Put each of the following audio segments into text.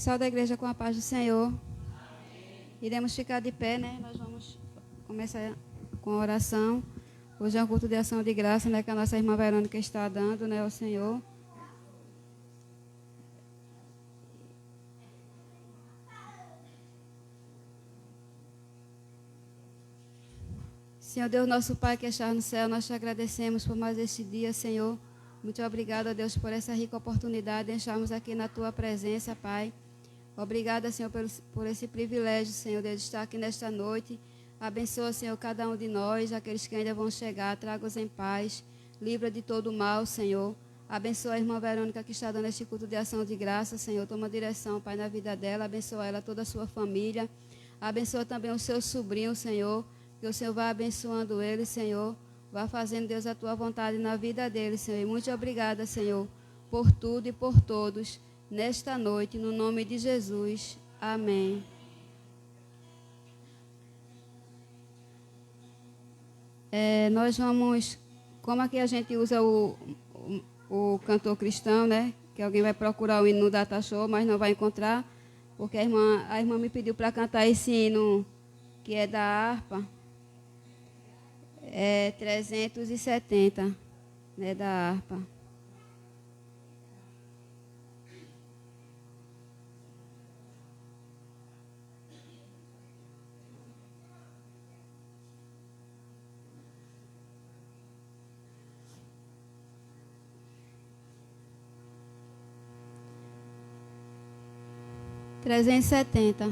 Pessoal da igreja, com a paz do Senhor. Iremos ficar de pé, né? Nós vamos começar com a oração. Hoje é um culto de ação de graça, né? Que a nossa irmã Verônica está dando, né? Ao Senhor. Senhor Deus, nosso Pai que está no céu, nós te agradecemos por mais este dia, Senhor. Muito obrigado, a Deus, por essa rica oportunidade de estarmos aqui na Tua presença, Pai. Obrigada, Senhor, por esse privilégio, Senhor, de estar aqui nesta noite. Abençoa, Senhor, cada um de nós, aqueles que ainda vão chegar, traga-os em paz, livra de todo o mal, Senhor. Abençoa a irmã Verônica que está dando este culto de ação de graça, Senhor. Toma direção, Pai, na vida dela. Abençoa ela, toda a sua família. Abençoa também o seu sobrinho, Senhor. Que o Senhor vá abençoando ele, Senhor. Vá fazendo, Deus, a tua vontade na vida dele, Senhor. E muito obrigada, Senhor, por tudo e por todos, nesta noite, no nome de Jesus. Amém. Nós vamos, como aqui a gente usa o cantor cristão, né? Que alguém vai procurar o hino no Data Show, mas não vai encontrar, porque a irmã me pediu para cantar esse hino que é da harpa. 370, né, da harpa. Trezentos e setenta.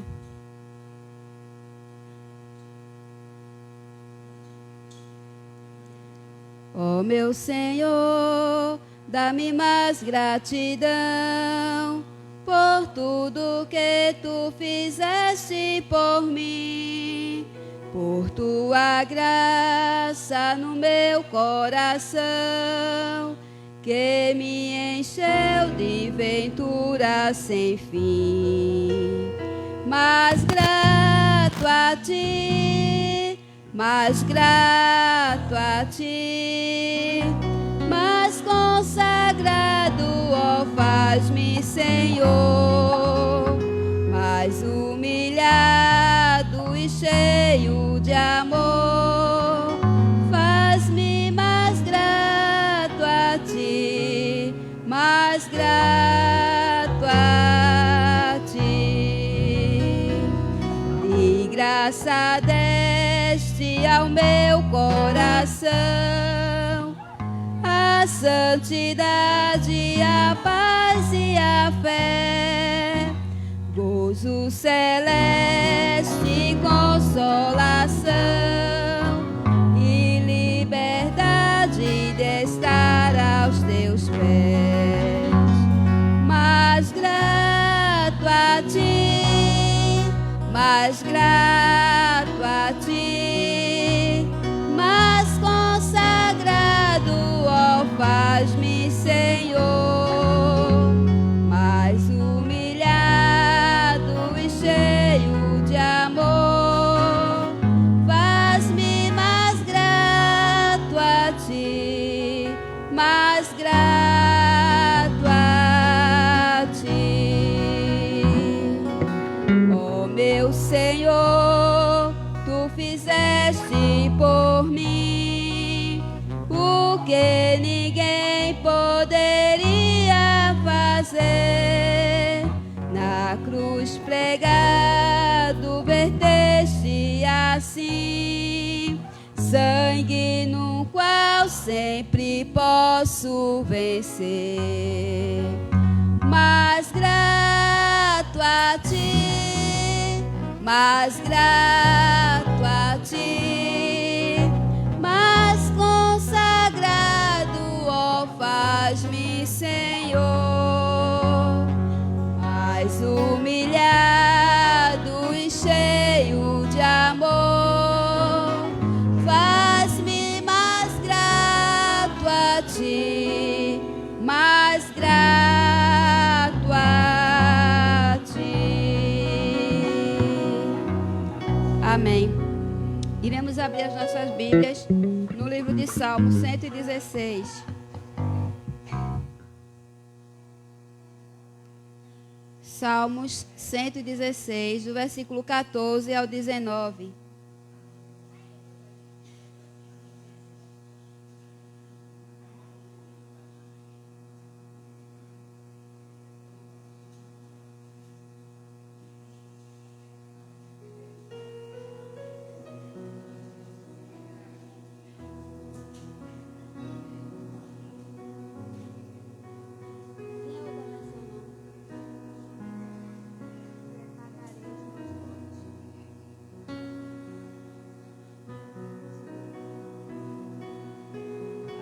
Ó meu Senhor, dá-me mais gratidão por tudo que Tu fizeste por mim, por Tua graça no meu coração, que me encheu de ventura sem fim. Mais grato a Ti, mais grato a Ti, mais consagrado, ó, faz-me, Senhor, mais humilhado e cheio de amor, faz-me mais grato a Ti, mais grato a Ti. De graça deste ao meu coração a santidade, a paz e a fé, gozo celeste, consolação e liberdade de estar aos Teus pés. Mais grato a Ti, mais grato a Ti, mais consagrado, ó, faz-me, Senhor, mais humilhado e cheio de amor, faz-me mais grato a Ti, mais grato a Ti. Ó meu Senhor, Tu fizeste por mim o que ninguém poderia fazer. Na cruz pregado verteste assim sangue no qual sempre posso vencer. Mais grato a Ti, mais grato a Ti, mais consagrado, ó, faz-me, Senhor, mais humilhado e cheio de amor, faz-me mais grato a Ti, mais grato a Ti. Amém. Iremos abrir as nossas Bíblias no livro de Salmo 116. Salmos 116, do versículo 14 ao 19.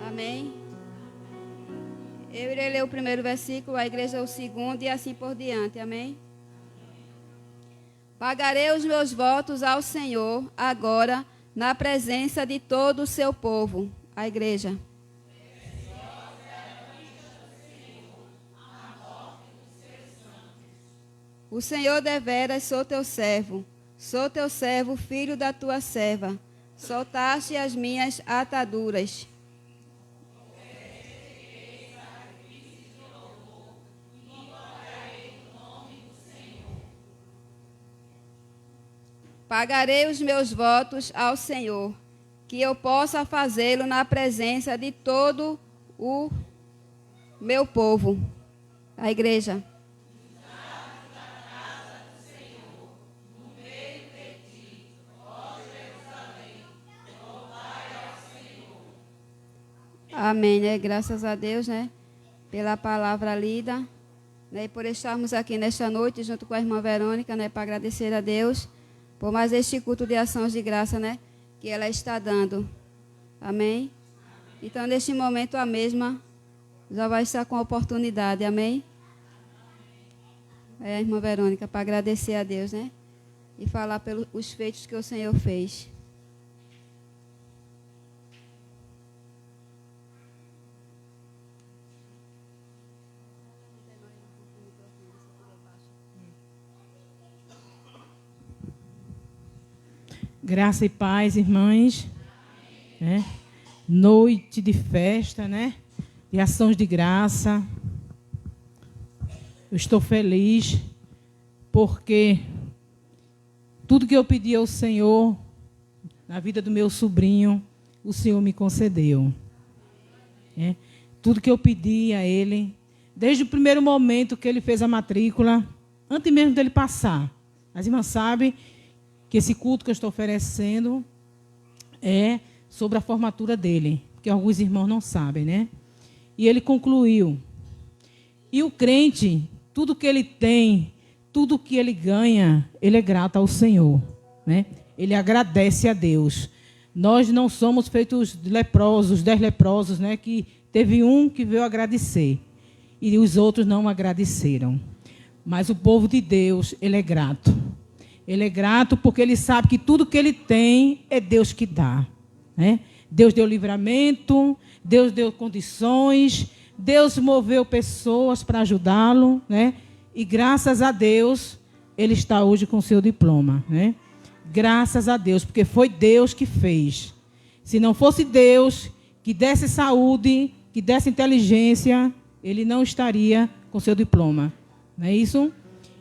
Amém? Eu irei ler o primeiro versículo, a igreja o segundo e assim por diante. Amém? Pagarei os meus votos ao Senhor agora, na presença de todo o seu povo. A igreja. O Senhor deveras sou teu servo, filho da tua serva. Soltaste as minhas ataduras. Pagarei os meus votos ao Senhor, que eu possa fazê-lo na presença de todo o meu povo. A igreja. Amém, né? Graças a Deus, né? Pela palavra lida, né? E por estarmos aqui nesta noite junto com a irmã Verônica, né? Para agradecer a Deus por mais este culto de ações de graça, né? Que ela está dando. Amém? Então, neste momento, a mesma já vai estar com a oportunidade. Amém? É a irmã Verônica, para agradecer a Deus, né? E falar pelos feitos que o Senhor fez. Graça e paz, irmãs. É. Noite de festa, né? De ações de graça. Eu estou feliz porque tudo que eu pedi ao Senhor na vida do meu sobrinho, o Senhor me concedeu. É. Tudo que eu pedi a ele, desde o primeiro momento que ele fez a matrícula, antes mesmo dele passar. As irmãs sabem que esse culto que eu estou oferecendo é sobre a formatura dele, porque alguns irmãos não sabem, né? E ele concluiu. E o crente, tudo que ele tem, tudo que ele ganha, ele é grato ao Senhor, né? Ele agradece a Deus. Nós não somos feitos leprosos, 10 leprosos, né? Que teve um que veio agradecer e os outros não agradeceram. Mas o povo de Deus, ele é grato. Ele é grato porque ele sabe que tudo que ele tem é Deus que dá, né? Deus deu livramento, Deus deu condições, Deus moveu pessoas para ajudá-lo, né? E graças a Deus, ele está hoje com seu diploma, né? Graças a Deus, porque foi Deus que fez. Se não fosse Deus que desse saúde, que desse inteligência, ele não estaria com seu diploma. Não é isso?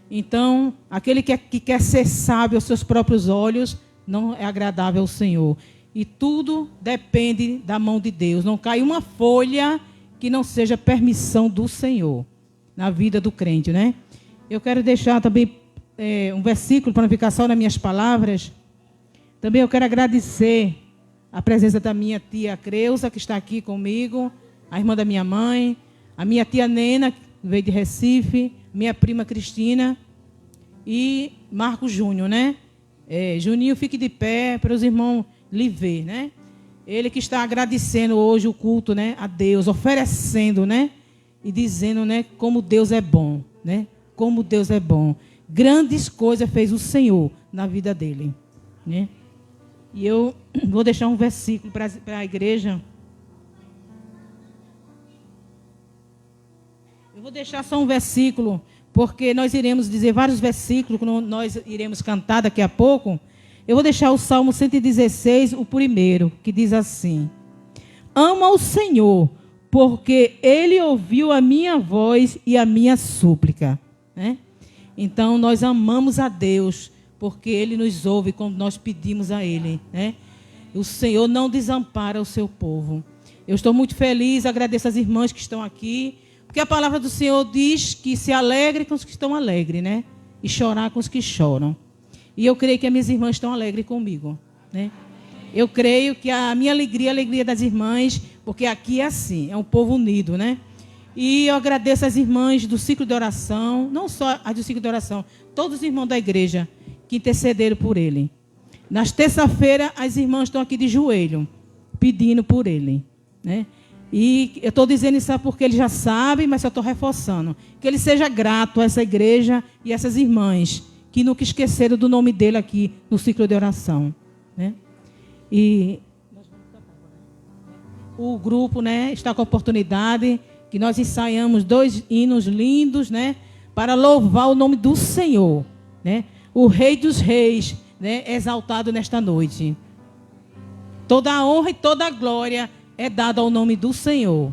Então, aquele que quer ser sábio aos seus próprios olhos, não é agradável ao Senhor. E tudo depende da mão de Deus. Não cai uma folha que não seja permissão do Senhor na vida do crente, né? Eu quero deixar também um versículo para não ficar só nas minhas palavras. Também eu quero agradecer a presença da minha tia Creuza, que está aqui comigo, a irmã da minha mãe, a minha tia Nena, que veio de Recife, minha prima Cristina e Marcos Júnior, né? Juninho, fique de pé para os irmãos lhe ver, né? Ele que está agradecendo hoje o culto, né, a Deus, oferecendo, né? E dizendo, né, como Deus é bom, né? Como Deus é bom. Grandes coisas fez o Senhor na vida dele, né? E eu vou deixar um versículo para a igreja. Eu vou deixar só um versículo, porque nós iremos dizer vários versículos, que nós iremos cantar daqui a pouco. Eu vou deixar o Salmo 116, o primeiro, que diz assim: Amo ao Senhor, porque Ele ouviu a minha voz e a minha súplica. Né? Então, nós amamos a Deus, porque Ele nos ouve quando nós pedimos a Ele, né? O Senhor não desampara o seu povo. Eu estou muito feliz, agradeço as irmãs que estão aqui, porque a palavra do Senhor diz que se alegre com os que estão alegres, né? E chorar com os que choram. E eu creio que as minhas irmãs estão alegres comigo, né? Eu creio que a minha alegria é a alegria das irmãs, porque aqui é assim, é um povo unido, né? E eu agradeço as irmãs do ciclo de oração, não só as do ciclo de oração, todos os irmãos da igreja que intercederam por ele. Nas terça-feira, as irmãs estão aqui de joelho, pedindo por ele, né? E eu estou dizendo isso porque ele já sabe, mas eu estou reforçando. Que ele seja grato a essa igreja e a essas irmãs que nunca esqueceram do nome dele aqui no ciclo de oração, né? E o grupo, né, está com a oportunidade que nós ensaiamos 2 hinos lindos, né, para louvar o nome do Senhor, né? O Rei dos Reis, né, exaltado nesta noite. Toda a honra e toda a glória é dada ao nome do Senhor.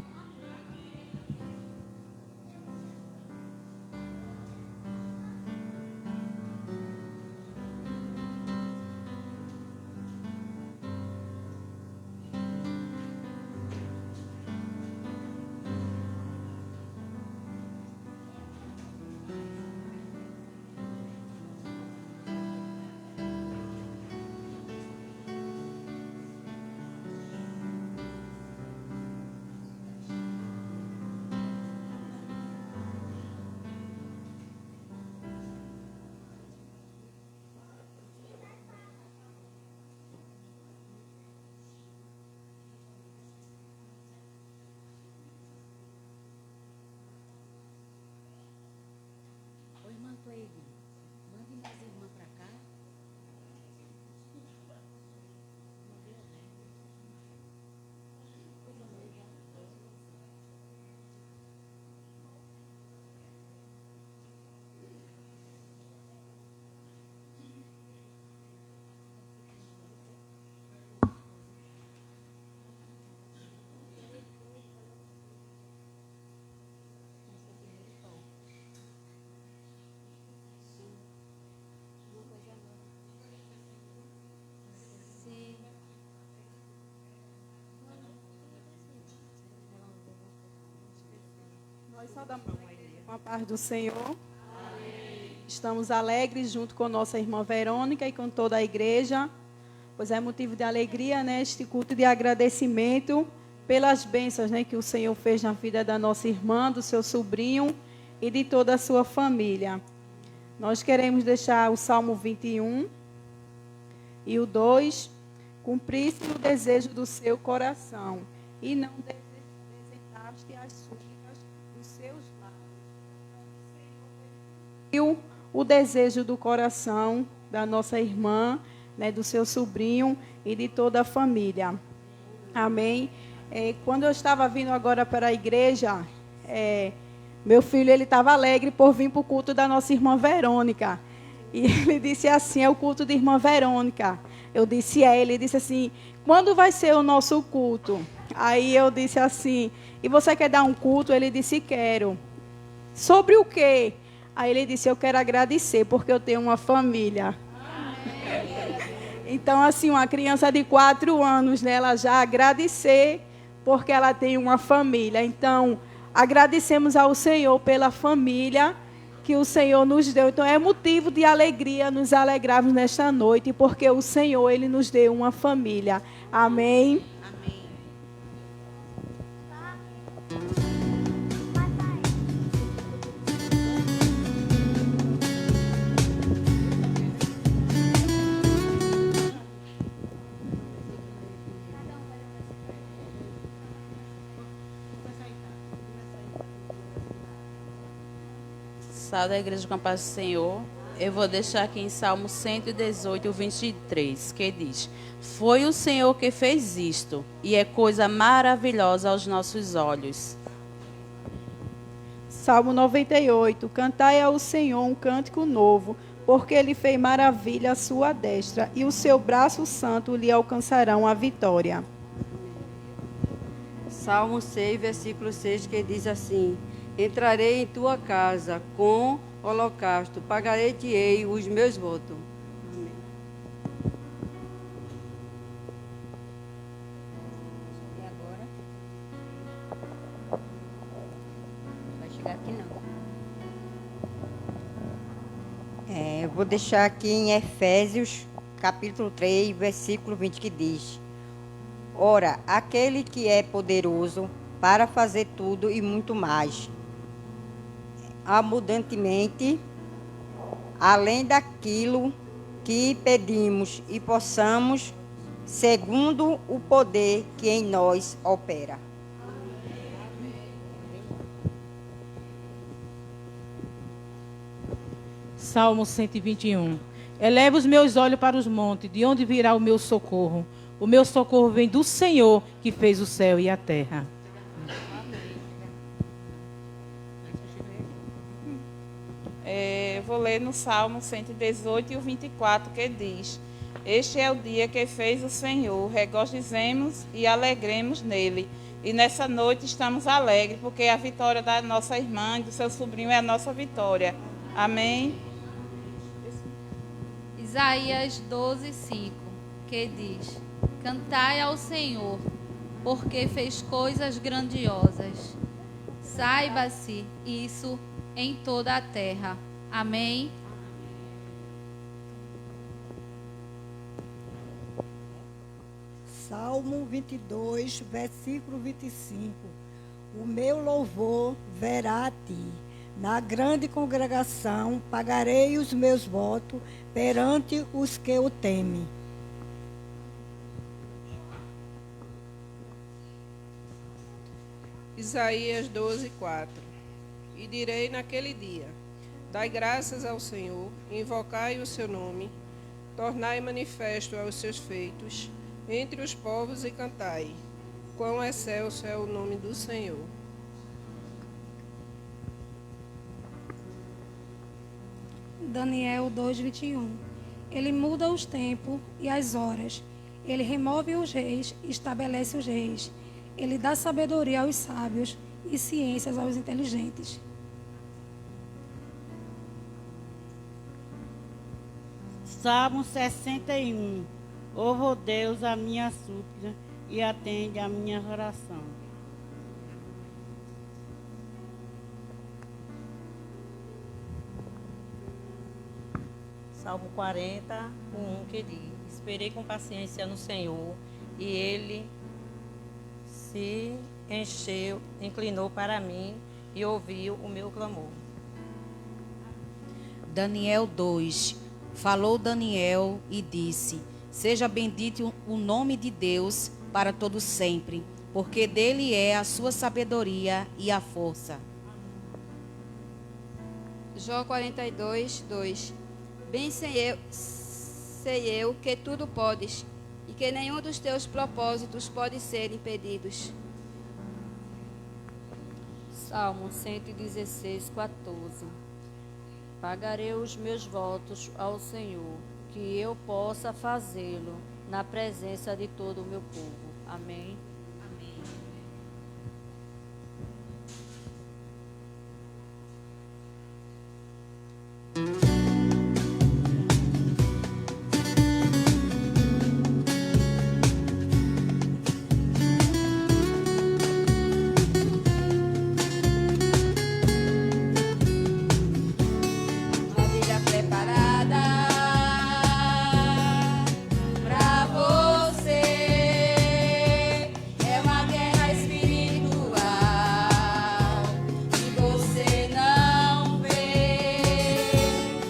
Nós só damos com a paz do Senhor. Amém. Estamos alegres junto com nossa irmã Verônica e com toda a igreja, pois é motivo de alegria, né, este culto de agradecimento pelas bênçãos, né, que o Senhor fez na vida da nossa irmã, do seu sobrinho e de toda a sua família. Nós queremos deixar o Salmo 21 e o 2, cumprir-se o desejo do seu coração e não desentaste as súplicas dos seus lábios. O desejo do coração da nossa irmã, né, do seu sobrinho e de toda a família. Amém. Quando eu estava vindo agora para a igreja, meu filho ele estava alegre por vir para o culto da nossa irmã Verônica. E ele disse assim, é o culto de irmã Verônica. Eu disse, ele disse assim, quando vai ser o nosso culto? Aí eu disse assim, e você quer dar um culto? Ele disse, quero. Sobre o quê? Aí ele disse, eu quero agradecer, porque eu tenho uma família. Então, assim, uma criança de 4 anos, né, ela já agradecer, porque ela tem uma família. Então, agradecemos ao Senhor pela família que o Senhor nos deu. Então, é motivo de alegria nos alegrarmos nesta noite, porque o Senhor, Ele nos deu uma família. Amém? Amém. Salve da Igreja com a Paz do Senhor. Eu vou deixar aqui em Salmo 118, 23, que diz: foi o Senhor que fez isto, e é coisa maravilhosa aos nossos olhos. Salmo 98. Cantai ao Senhor um cântico novo, porque Ele fez maravilha à sua destra, e o seu braço santo lhe alcançarão a vitória. Salmo 6, versículo 6, que diz assim: entrarei em tua casa com holocausto, pagarei-te-ei os meus votos. Amém. E agora? Vai chegar aqui não. Eu vou deixar aqui em Efésios, capítulo 3, versículo 20, que diz: Ora, aquele que é poderoso para fazer tudo e muito mais, abundantemente, além daquilo que pedimos e possamos, segundo o poder que em nós opera. Salmo 121. Eleva os meus olhos para os montes, de onde virá o meu socorro? O meu socorro vem do Senhor, que fez o céu e a terra. Vou ler no Salmo 118 e o 24, que diz: Este é o dia que fez o Senhor, regozijemos e alegremos nele. E nessa noite estamos alegres, porque a vitória da nossa irmã e do seu sobrinho é a nossa vitória. Amém? Isaías 12:5, que diz: Cantai ao Senhor, porque fez coisas grandiosas. Saiba-se isso em toda a terra. Amém? Salmo 22, versículo 25. O meu louvor verá a ti. Na grande congregação pagarei os meus votos perante os que o temem. Isaías 12:4. E direi naquele dia: Dai graças ao Senhor, invocai o seu nome, tornai manifesto aos seus feitos entre os povos e cantai. Quão excelso é o nome do Senhor. Daniel 2:21. Ele muda os tempos e as horas. Ele remove os reis e estabelece os reis. Ele dá sabedoria aos sábios e ciências aos inteligentes. Salmo 61. Ouve, ó Deus, a minha súplica e atende a minha oração. Salmo 40, 1, que diz: Esperei com paciência no Senhor, e Ele se encheu, inclinou para mim e ouviu o meu clamor. Daniel 2. Falou Daniel e disse: Seja bendito o nome de Deus para todo sempre, porque dele é a sua sabedoria e a força. Jó 42, 2. Bem sei eu que tudo podes, e que nenhum dos teus propósitos pode ser impedidos. Salmo 116, 14. Pagarei os meus votos ao Senhor, que eu possa fazê-lo na presença de todo o meu povo. Amém. Família preparada pra você. É uma guerra espiritual que você não vê.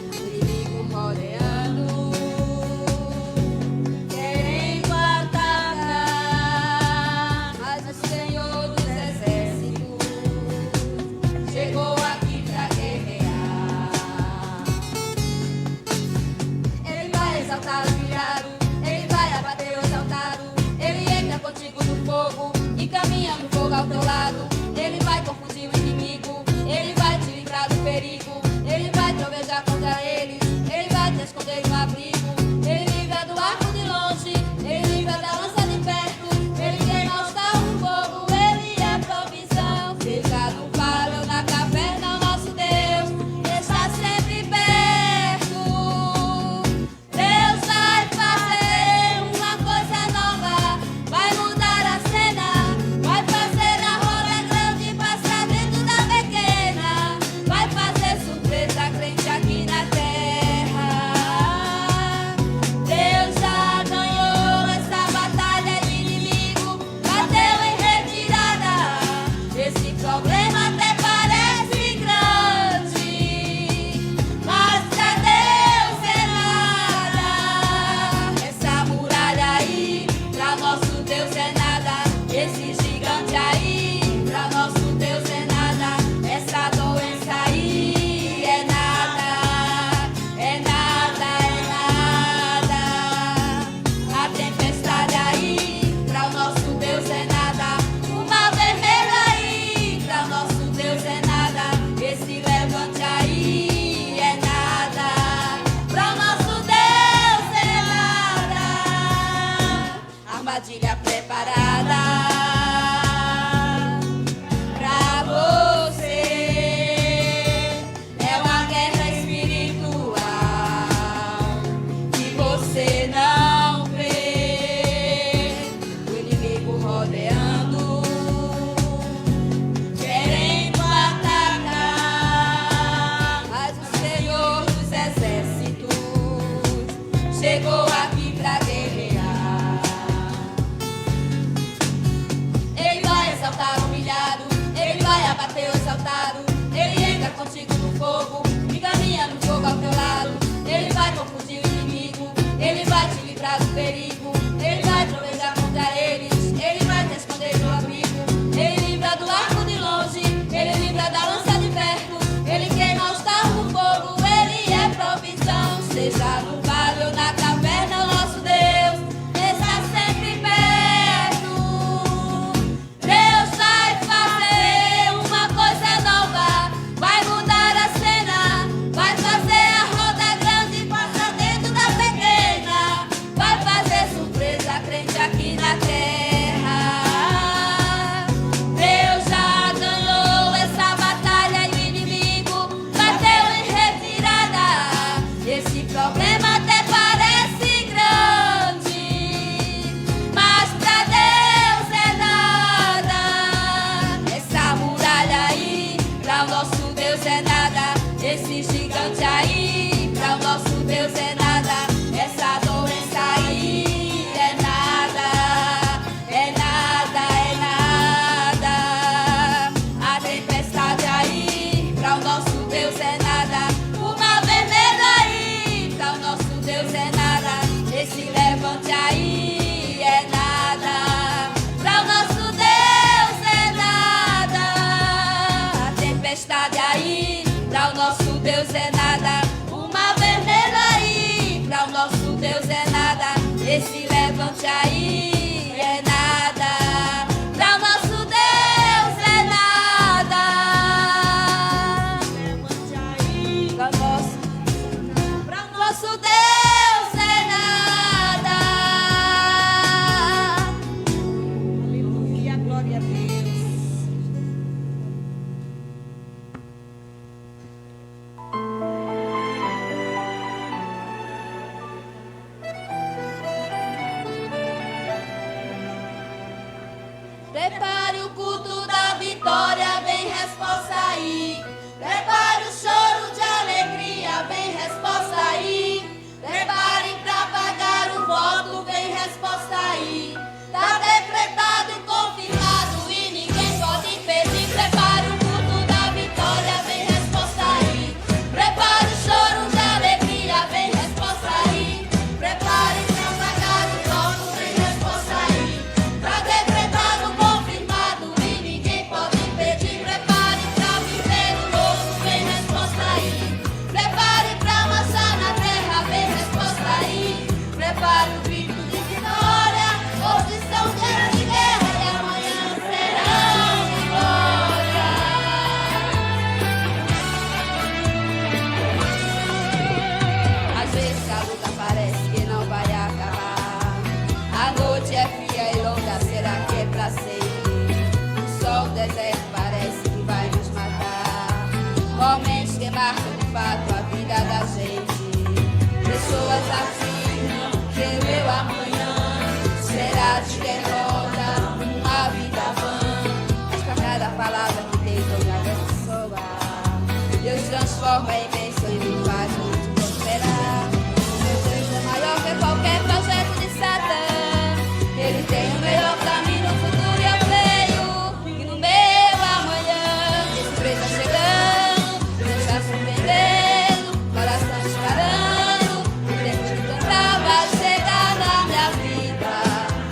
O inimigo rodeando, querendo atacar. Mas o Senhor dos Exércitos chegou aqui pra guerrear. Ele vai exaltar o humilhado, ele vai abater o exaltado. Ele entra contigo no fogo e caminha no fogo ao teu lado. Ele vai confundir o inimigo, ele vai te livrar do perigo. Ele vai trovejar contra eles, ele vai te esconder no abrigo. Ele livra do arco de longe, ele livra da lança de perto. Ele queima os carros no fogo, ele é provisão. Seja no vale ou na caverna, o nosso Deus está sempre chegou aqui pra guerrear. Ele vai exaltar o humilhado, ele vai abater o exaltado. Ele entra contigo no fogo e caminha no fogo ao teu lado. Ele vai confundir o inimigo, ele vai te livrar do perigo. Ele vai trovejar contra eles, ele vai te esconder no abrigo. Ele livra do arco de longe, ele livra da lança de perto. Ele queima os tarros no fogo, ele é provisão. Seja no vale ou na caverna, o nosso Deus está sempre perto. Deus vai fazer uma coisa nova, vai mudar a cena, vai fazer a roda grande passar dentro da pequena, vai fazer surpresa crente aqui na terra. Deus já ganhou essa batalha e o inimigo bateu em retirada. Esse problema até parece grande, mas pra Deus é nada. Essa muralha aí, pra o nosso Deus é nada. Esse gigante aí, pra o nosso Deus é nada. Essa doença aí é nada, é nada, é nada. A tempestade aí, pra o nosso Deus é nada. O mar vermelho aí, pra o nosso Deus é nada. Esse levante aí é nada, pra o nosso Deus é nada. A tempestade aí, pra o nosso Deus é nada. O mar vermelho aí, pra o nosso Deus é nada. Esse levante aí é nada, pra o nosso Deus é nada. Levante aí, pra o nosso Deus é nada. Aleluia, glória a Deus. Prepare o culto da vitória, vem resposta aí. Prepare o choro de alegria, vem resposta aí. Prepare pra pagar o voto, vem resposta aí. Tá decretado e confirmado e ninguém pode impedir. Prepare o culto da vitória, vem resposta aí. Prepare o choro de alegria, vem resposta aí. Prepare pra pagar o voto, vem resposta aí. Tá decretado, confirmado e ninguém pode impedir. Prepare pra viver o novo, vem resposta aí. Prepare pra marchar na terra, vem resposta aí. Prepare o grito de vitória, hoje são dias de guerra e amanhã serão de glória. Às vezes a luta parece que não vai acabar. A noite é fria e longa, será que é pra sempre? O sol do deserto parece que vai nos matar. Momentos que marcam de fato a vida da gente. Pessoas afirmam que o meu amanhã será de derrota, uma vida vã. Mas pra cada palavra que Deus ouve abençoar, Deus transforma em bênção e me faz muito prosperar. Meu Deus é maior que qualquer projeto de Satã. Ele tem o melhor pra mim no futuro e eu creio que no meu amanhã esse preço tá chegando, Deus está surpreendendo, coração disparando. O tempo de cantar vai chegar na minha vida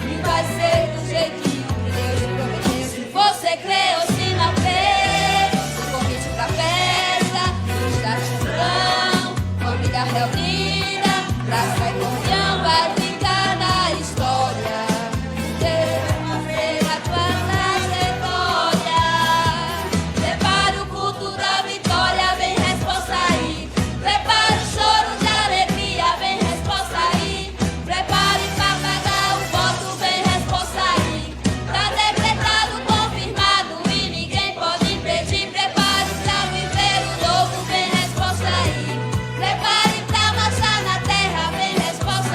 e vai ser do jeitinho que Deus me prometeu. Se você crê ou se não crê, o convite pra festa, está chegando, família reunida, graça e comunhão vai ficar na história. Deus vai fazer a tua trajetória. Prepare o culto da vitória, vem resposta aí. Prepare o choro de alegria, vem resposta aí. Prepare pra pagar o voto, vem resposta aí. Tá decretado, confirmado e ninguém pode impedir. Prepare pra viver o novo, vem resposta aí. Prepare pra marchar na terra, vem resposta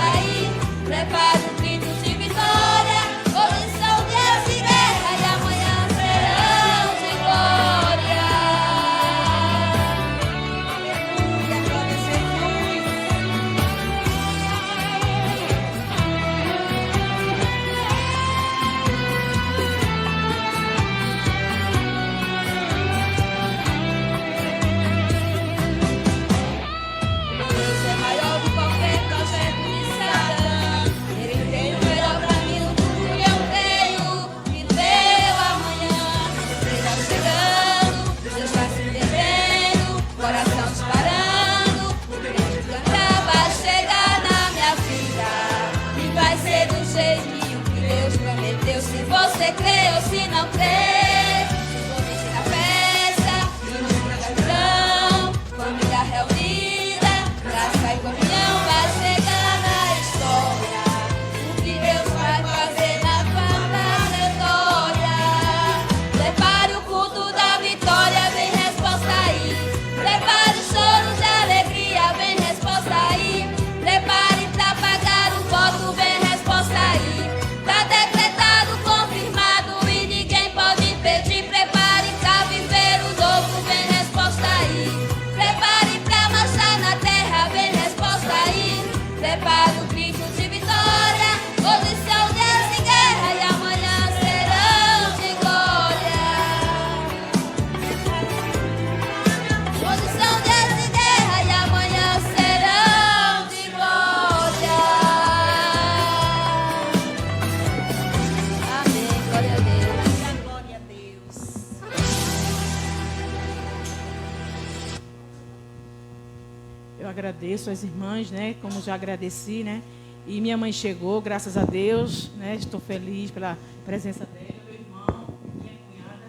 agradeço às irmãs, né? Como já agradeci, né? E minha mãe chegou, graças a Deus, né? Estou feliz pela presença dela, meu irmão, minha cunhada,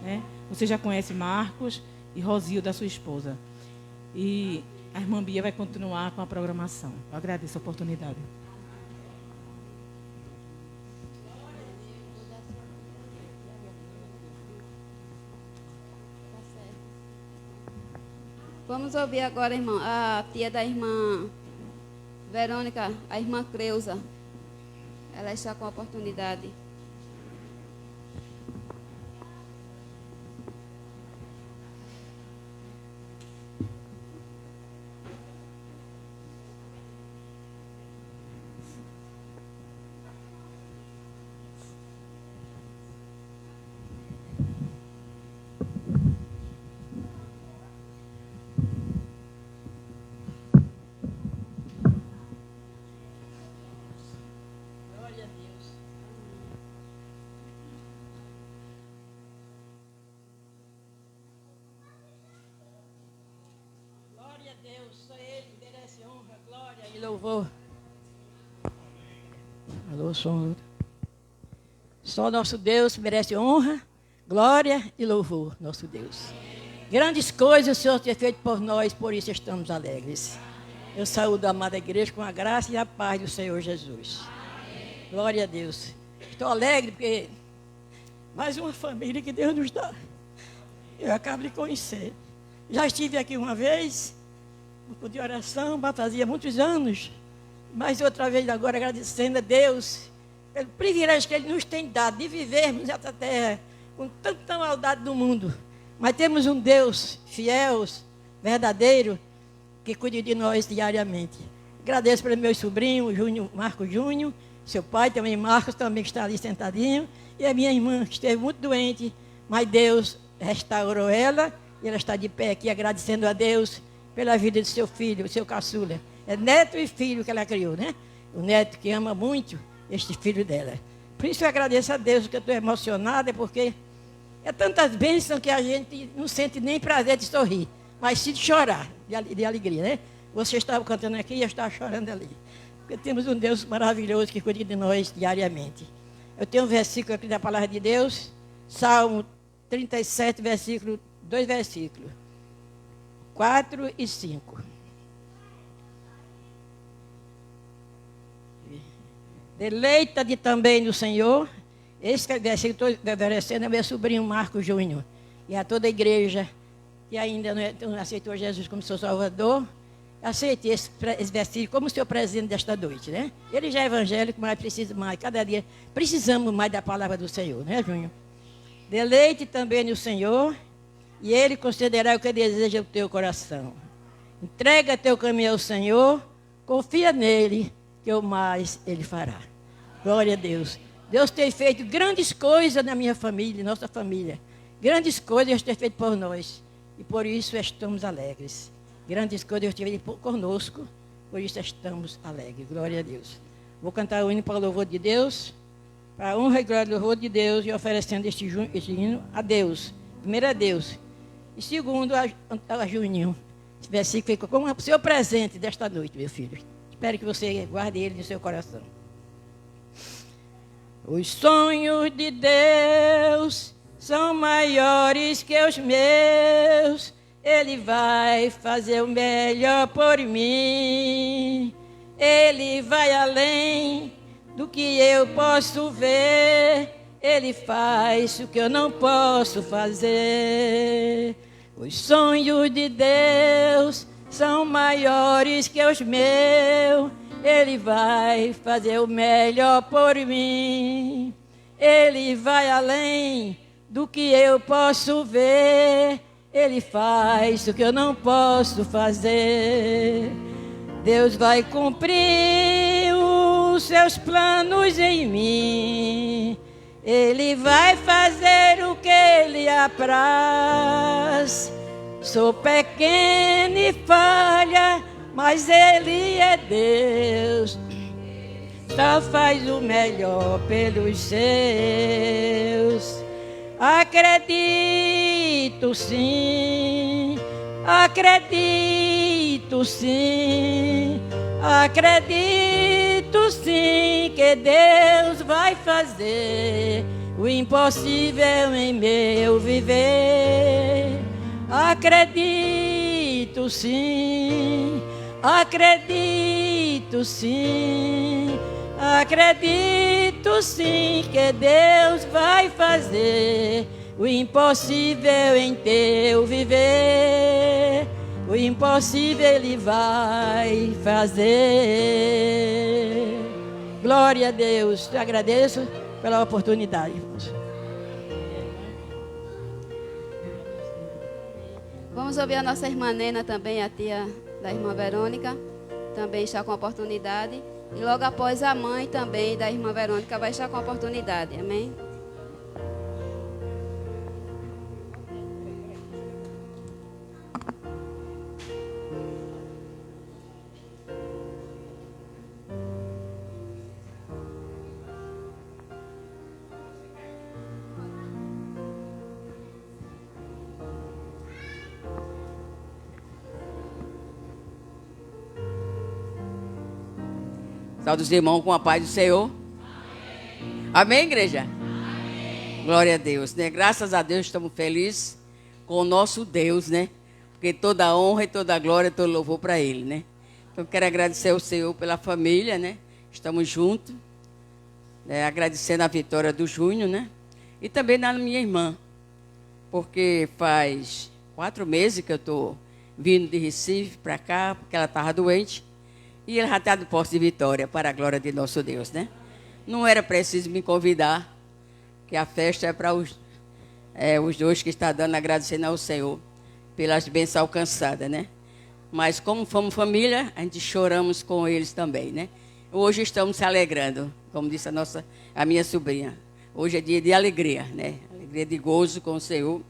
né? Você já conhece Marcos e Rosilda, sua esposa. E a irmã Bia vai continuar com a programação. Eu agradeço a oportunidade. Vamos ouvir agora, irmã, a tia da irmã Verônica, a irmã Creuza. Ela está com a oportunidade. E louvor. Alô, som. Só nosso Deus merece honra, glória e louvor, nosso Deus. Grandes coisas o Senhor tem feito por nós, por isso estamos alegres. Eu saúdo a amada igreja com a graça e a paz do Senhor Jesus. Glória a Deus. Estou alegre porque mais uma família que Deus nos dá. Eu acabo de conhecer. Já estive aqui uma vez, no culto de oração, mas fazia muitos anos. Mas outra vez agora agradecendo a Deus pelo privilégio que Ele nos tem dado de vivermos nessa terra com tanta maldade do mundo. Mas temos um Deus fiel, verdadeiro, que cuida de nós diariamente. Agradeço para meu sobrinho, Marcos Júnior, seu pai também, Marcos, também que está ali sentadinho, e a minha irmã, que esteve muito doente, mas Deus restaurou ela, e ela está de pé aqui agradecendo a Deus pela vida de seu filho, o seu caçula. É neto e filho que ela criou, né? O neto que ama muito este filho dela. Por isso eu agradeço a Deus, que eu estou emocionada, porque é tantas bênçãos que a gente não sente nem prazer de sorrir, mas sim de chorar, de alegria, né? Você estava cantando aqui e eu estava chorando ali. Porque temos um Deus maravilhoso que cuida de nós diariamente. Eu tenho um versículo aqui da palavra de Deus, Salmo 37, versículo, 2 versículos. 4 e 5. Deleita-te também no Senhor. Esse versículo estou oferecendo ao meu sobrinho Marcos Júnior e a toda a igreja que ainda não aceitou Jesus como seu Salvador. Aceite esse versículo como seu presente desta noite, né? Ele já é evangélico, mas precisa mais. Cada dia precisamos mais da palavra do Senhor, né, Júnior? Deleite também no Senhor, e Ele concederá o que deseja o teu coração. Entrega teu caminho ao Senhor, confia nele, que o mais Ele fará. Glória a Deus. Deus tem feito grandes coisas na minha família, nossa família. Grandes coisas Deus tem feito por nós. E por isso estamos alegres. Grandes coisas Deus tem feito conosco, por isso estamos alegres. Glória a Deus. Vou cantar o hino para o louvor de Deus, para a honra e glória do louvor de Deus, e oferecendo este hino a Deus. Primeiro a Deus. E segundo, a Juninho. Esse versículo fica como o seu presente desta noite, meu filho. Espero que você guarde ele no seu coração. Os sonhos de Deus são maiores que os meus. Ele vai fazer o melhor por mim. Ele vai além do que eu posso ver. Ele faz o que eu não posso fazer. Os sonhos de Deus são maiores que os meus. Ele vai fazer o melhor por mim. Ele vai além do que eu posso ver. Ele faz o que eu não posso fazer. Deus vai cumprir os seus planos em mim. Ele vai fazer o que Ele apraz. Sou pequena e falha, mas Ele é Deus. Só faz o melhor pelos seus. Acredito sim, Acredito sim que Deus vai fazer o impossível em meu viver. Acredito sim que Deus vai fazer o impossível em teu viver. O impossível Ele vai fazer. Glória a Deus. Te agradeço pela oportunidade. Vamos ouvir a nossa irmã Nena também, a tia da irmã Verônica. Também está com a oportunidade. E logo após a mãe também da irmã Verônica vai estar com a oportunidade. Amém? Saúde os irmãos com a paz do Senhor. Amém, igreja? Amém. Glória a Deus, né? Graças a Deus estamos felizes com o nosso Deus, né? Porque toda a honra e toda a glória, todo louvor para Ele, né? Então quero agradecer ao Senhor pela família, né? Estamos juntos, né? Agradecendo a vitória do Júnior, né? E também da minha irmã, porque faz 4 meses que eu estou vindo de Recife para cá, porque ela estava doente. E ele já está de posse de vitória, para a glória de nosso Deus, né? Não era preciso me convidar, que a festa é para os dois que estão dando, agradecendo ao Senhor pelas bênçãos alcançadas, né? Mas como fomos família, a gente choramos com eles também, né? Hoje estamos se alegrando, como disse a minha sobrinha. Hoje é dia de alegria, né? Alegria de gozo com o Senhor.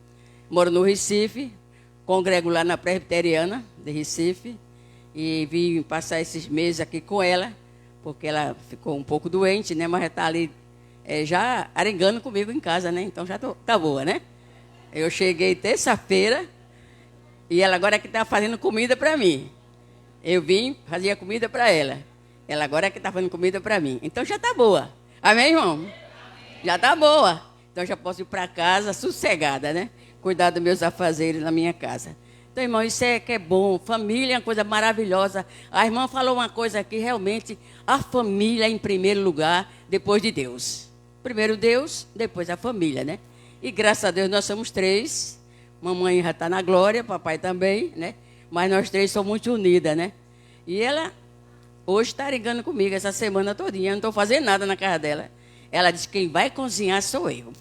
Moro no Recife, congrego lá na Presbiteriana de Recife. E vim passar esses meses aqui com ela, porque ela ficou um pouco doente, né? Mas já está ali, já arengando comigo em casa, né? Então já tá boa, né? Eu cheguei terça-feira e ela agora é que está fazendo comida para mim. Eu vim, fazia comida para ela. Ela agora é que está fazendo comida para mim. Então já está boa. Amém, irmão? Já está boa. Então já posso ir para casa sossegada, né? Cuidar dos meus afazeres na minha casa. Então, irmão, isso é que é bom. Família é uma coisa maravilhosa. A irmã falou uma coisa aqui, realmente, a família é em primeiro lugar, depois de Deus. Primeiro Deus, depois a família, né? E graças a Deus nós somos 3. Mamãe já está na glória, papai também, né? Mas nós 3 somos muito unidas, né? E ela hoje está ligando comigo essa semana todinha. Eu não estou fazendo nada na casa dela. Ela disse que quem vai cozinhar sou eu.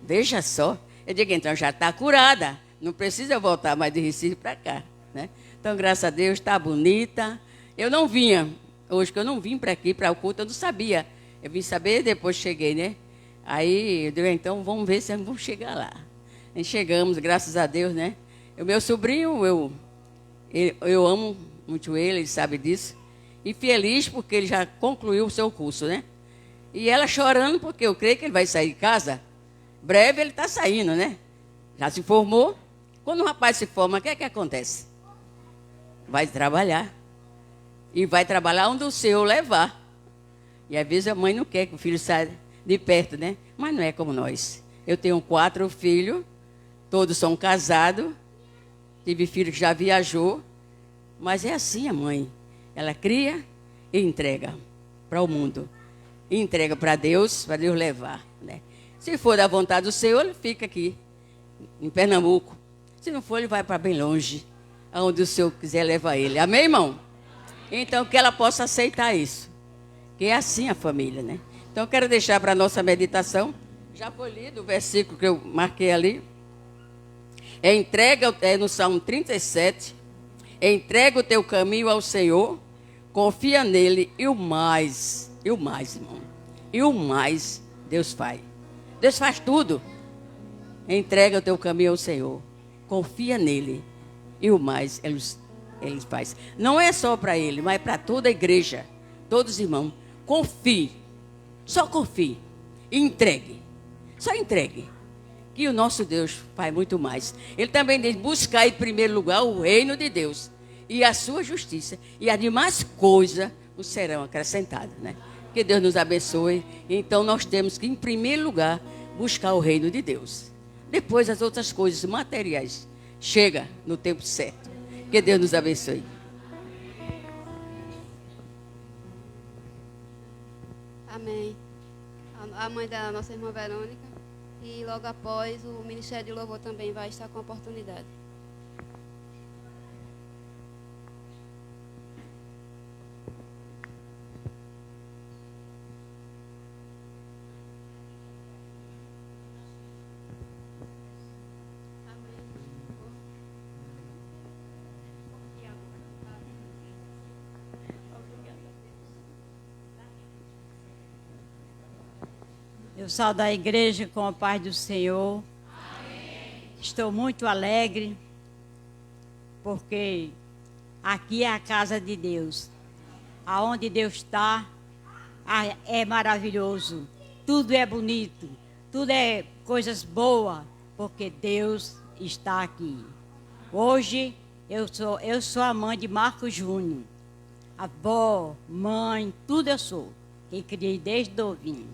Veja só. Eu digo, então já está curada. Não precisa eu voltar mais de Recife para cá, né? Então, graças a Deus, está bonita. Eu não vinha, hoje que eu não vim para aqui, para o culto, eu não sabia. Eu vim saber, depois cheguei, né? Aí, eu digo, então, vamos ver se vamos chegar lá. E chegamos, graças a Deus, né? O meu sobrinho, eu amo muito ele sabe disso. E feliz porque ele já concluiu o seu curso, né? E ela chorando porque eu creio que ele vai sair de casa. Breve ele está saindo, né? Já se formou. Quando o rapaz se forma, o que é que acontece? Vai trabalhar. E vai trabalhar onde o Senhor levar. E às vezes a mãe não quer que o filho saia de perto, né? Mas não é como nós. Eu tenho 4 filhos, todos são casados. Tive filho que já viajou. Mas é assim a mãe. Ela cria e entrega para o mundo. E entrega para Deus levar, né? Se for da vontade do Senhor, ele fica aqui, em Pernambuco. Se não for, ele vai para bem longe, aonde o Senhor quiser levar ele. Amém, irmão? Então, que ela possa aceitar isso. Que é assim a família, né? Então, eu quero deixar para a nossa meditação. Já foi lido o versículo que eu marquei ali. É no Salmo 37. Entrega o teu caminho ao Senhor, confia nele e o mais, irmão. E o mais Deus faz. Deus faz tudo. Entrega o teu caminho ao Senhor. Confia nele. E o mais ele faz. Não é só para ele, mas para toda a igreja. Todos os irmãos. Confie. Só confie. E entregue. Só entregue. que o nosso Deus faz muito mais. Ele também diz, buscar em primeiro lugar o reino de Deus e a sua justiça, e as demais coisas nos serão acrescentadas, né? Que Deus nos abençoe. Então nós temos que, em primeiro lugar, buscar o reino de Deus. Depois as outras coisas materiais chega no tempo certo. Que Deus nos abençoe. Amém. A mãe da nossa irmã Verônica. E logo após, o Ministério de Louvor também vai estar com a oportunidade. Eu saúdo a igreja com a paz do Senhor. Amém. Estou muito alegre, porque aqui é a casa de Deus. Aonde Deus está, é maravilhoso. Tudo é bonito, tudo é coisas boas, porque Deus está aqui. Hoje, eu sou a mãe de Marcos Júnior. Avó, mãe, tudo eu sou. Que criei desde novinho.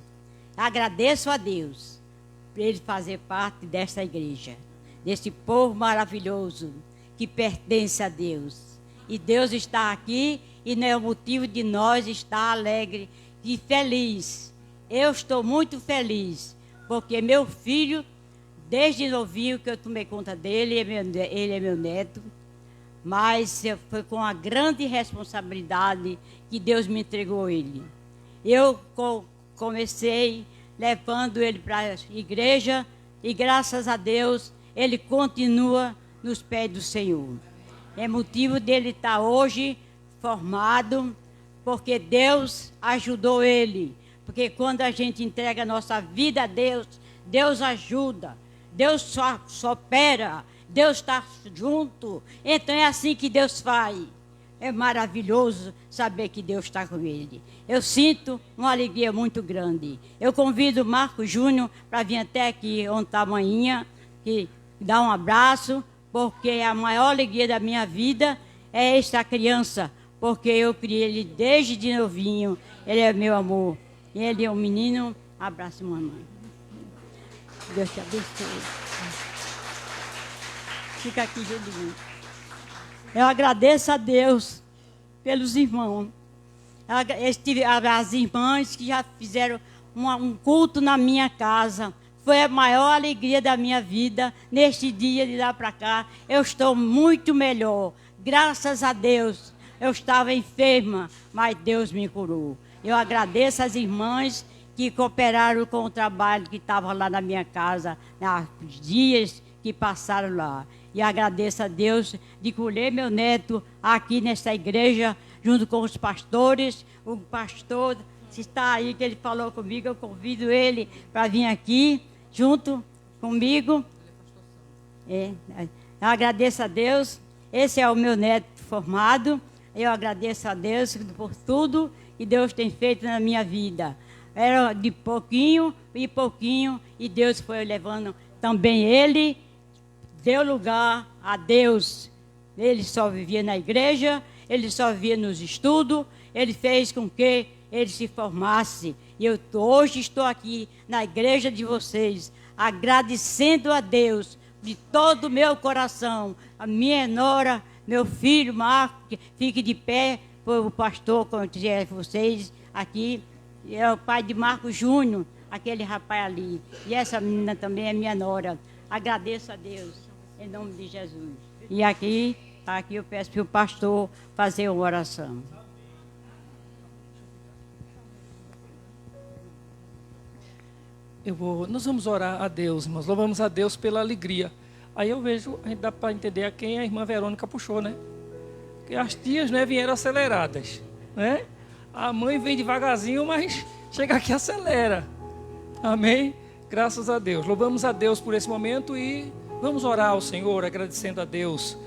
Agradeço a Deus por Ele fazer parte desta igreja, desse povo maravilhoso que pertence a Deus. E Deus está aqui e não é o motivo de nós estar alegre e feliz. Eu estou muito feliz, porque meu filho, desde novinho que eu tomei conta dele, ele é meu neto, mas foi com a grande responsabilidade que Deus me entregou ele. Eu comecei levando ele para a igreja e, graças a Deus, ele continua nos pés do Senhor. É motivo dele estar hoje formado, porque Deus ajudou ele. Porque quando a gente entrega a nossa vida a Deus, Deus ajuda, Deus só opera, Deus está junto. Então é assim que Deus faz. É maravilhoso saber que Deus está com ele. Eu sinto uma alegria muito grande. Eu convido o Marcos Júnior para vir até aqui onde está a manhinha, que dá um abraço, porque a maior alegria da minha vida é esta criança, porque eu criei ele desde de novinho. Ele é meu amor. Ele é um menino. Abraço, mamãe. Deus te abençoe. Fica aqui, Julinho. Eu agradeço a Deus pelos irmãos. As irmãs que já fizeram um culto na minha casa. Foi a maior alegria da minha vida. Neste dia de lá para cá, eu estou muito melhor. Graças a Deus. Eu estava enferma, mas Deus me curou. Eu agradeço às irmãs que cooperaram com o trabalho que estava lá na minha casa, nos dias que passaram lá. E agradeço a Deus de colher meu neto aqui nesta igreja, junto com os pastores. O pastor está aí, que ele falou comigo, eu convido ele para vir aqui, junto comigo. Eu agradeço a Deus. Esse é o meu neto formado. Eu agradeço a Deus por tudo que Deus tem feito na minha vida. Era de pouquinho e pouquinho, e Deus foi levando também ele. Deu lugar a Deus. Ele só vivia na igreja, ele só vivia nos estudos, ele fez com que ele se formasse. E eu hoje estou aqui na igreja de vocês, agradecendo a Deus de todo o meu coração. A minha nora, meu filho Marco, que fique de pé, foi o pastor, como eu dizia a vocês aqui, é o pai de Marcos Júnior, aquele rapaz ali. E essa menina também é minha nora. Agradeço a Deus. Em nome de Jesus. E aqui eu peço para o pastor fazer uma oração. Nós vamos orar a Deus, irmãos. Louvamos a Deus pela alegria. Aí eu vejo, dá para entender a quem a irmã Verônica puxou, né? Porque as tias, né, vieram aceleradas, né? A mãe vem devagarzinho, mas chega aqui e acelera. Amém? Graças a Deus. Louvamos a Deus por esse momento e vamos orar ao Senhor, agradecendo a Deus.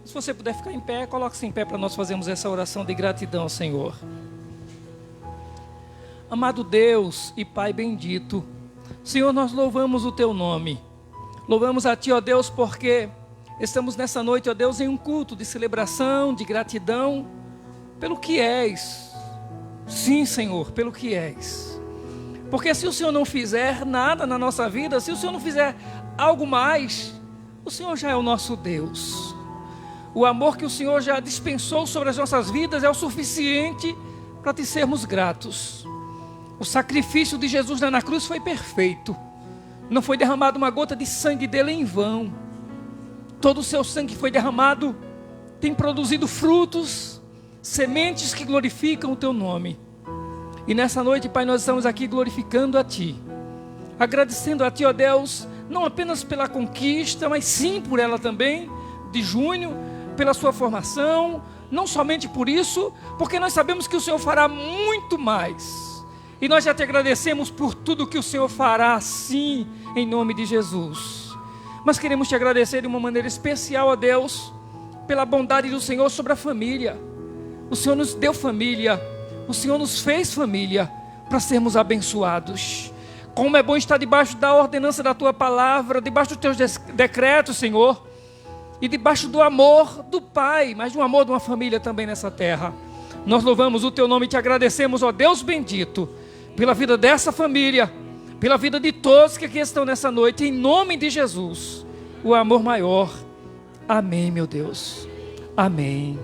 Se você puder ficar em pé, coloque-se em pé para nós fazermos essa oração de gratidão ao Senhor. Amado Deus e Pai bendito, Senhor, nós louvamos o Teu nome. Louvamos a Ti, ó Deus, porque estamos nessa noite, ó Deus, em um culto de celebração, de gratidão, pelo que és. Sim, Senhor, pelo que és. Porque se o Senhor não fizer nada na nossa vida, se o Senhor não fizer algo mais, o Senhor já é o nosso Deus. O amor que o Senhor já dispensou sobre as nossas vidas é o suficiente para te sermos gratos. O sacrifício de Jesus na cruz foi perfeito. Não foi derramado uma gota de sangue dele em vão. Todo o seu sangue foi derramado, tem produzido frutos, sementes que glorificam o teu nome. E nessa noite, Pai, nós estamos aqui glorificando a Ti, agradecendo a Ti, ó Deus, não apenas pela conquista, mas sim por ela também, de junho, pela sua formação, não somente por isso, porque nós sabemos que o Senhor fará muito mais. E nós já te agradecemos por tudo que o Senhor fará, sim, em nome de Jesus. Mas queremos te agradecer de uma maneira especial, ó Deus, pela bondade do Senhor sobre a família. O Senhor nos deu família, o Senhor nos fez família para sermos abençoados. Como é bom estar debaixo da ordenança da Tua palavra, debaixo dos Teus decretos, Senhor, e debaixo do amor do Pai, mas do amor de uma família também nessa terra. Nós louvamos o Teu nome e te agradecemos, ó Deus bendito, pela vida dessa família, pela vida de todos que aqui estão nessa noite, em nome de Jesus, o amor maior. Amém, meu Deus. Amém.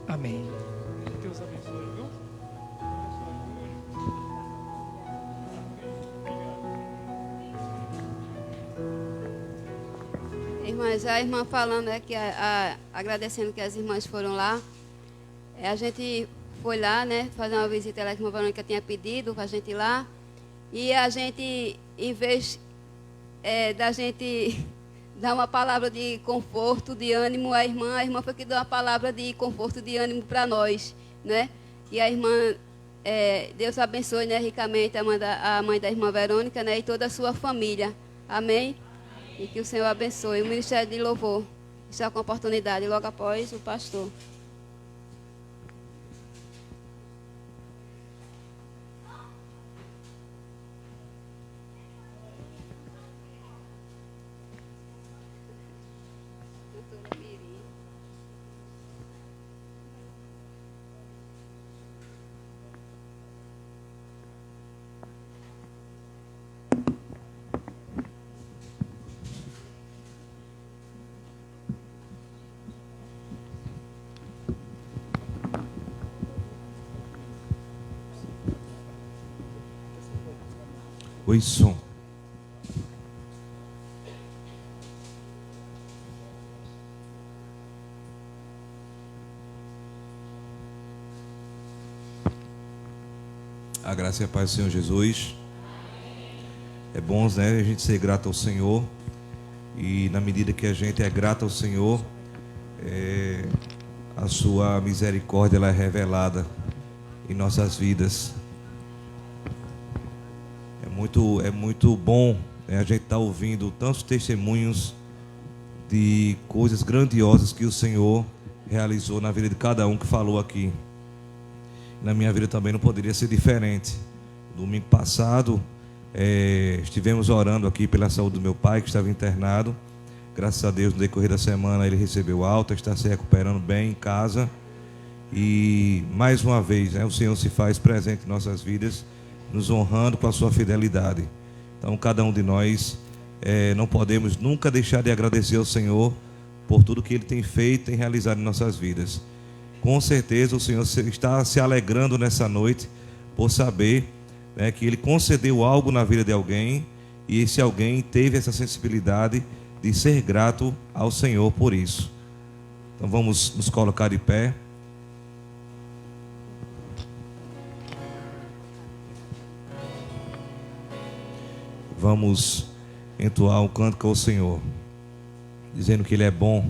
Amém. Deus abençoe, viu? Irmãs, a irmã falando aqui, agradecendo que as irmãs foram lá. A gente foi lá, né, fazer uma visita lá que a irmã Verônica tinha pedido para a gente ir lá. E a gente, em vez da gente dar uma palavra de conforto, de ânimo à irmã, a irmã foi que deu uma palavra de conforto, de ânimo para nós, né? E a irmã, Deus abençoe, né, ricamente a mãe da irmã Verônica, né, e toda a sua família. Amém? E que o Senhor abençoe. O Ministério de Louvor está com a oportunidade logo após o pastor. Oi, som. A graça e a paz do Senhor Jesus. É bom, né, a gente ser grato ao Senhor. E na medida que a gente é grato ao Senhor, a sua misericórdia ela é revelada em nossas vidas. É muito bom, né, a gente estar ouvindo tantos testemunhos de coisas grandiosas que o Senhor realizou na vida de cada um que falou aqui. Na minha vida também não poderia ser diferente. Domingo passado, estivemos orando aqui pela saúde do meu pai, que estava internado. Graças a Deus, no decorrer da semana, ele recebeu alta, está se recuperando bem em casa. E, mais uma vez, né, o Senhor se faz presente em nossas vidas, nos honrando com a sua fidelidade. Então, cada um de nós não podemos nunca deixar de agradecer ao Senhor por tudo que Ele tem feito e tem realizado em nossas vidas. Com certeza o Senhor está se alegrando nessa noite por saber, né, que Ele concedeu algo na vida de alguém e esse alguém teve essa sensibilidade de ser grato ao Senhor por isso. Então vamos nos colocar de pé. Vamos entoar um cântico ao Senhor, dizendo que Ele é bom.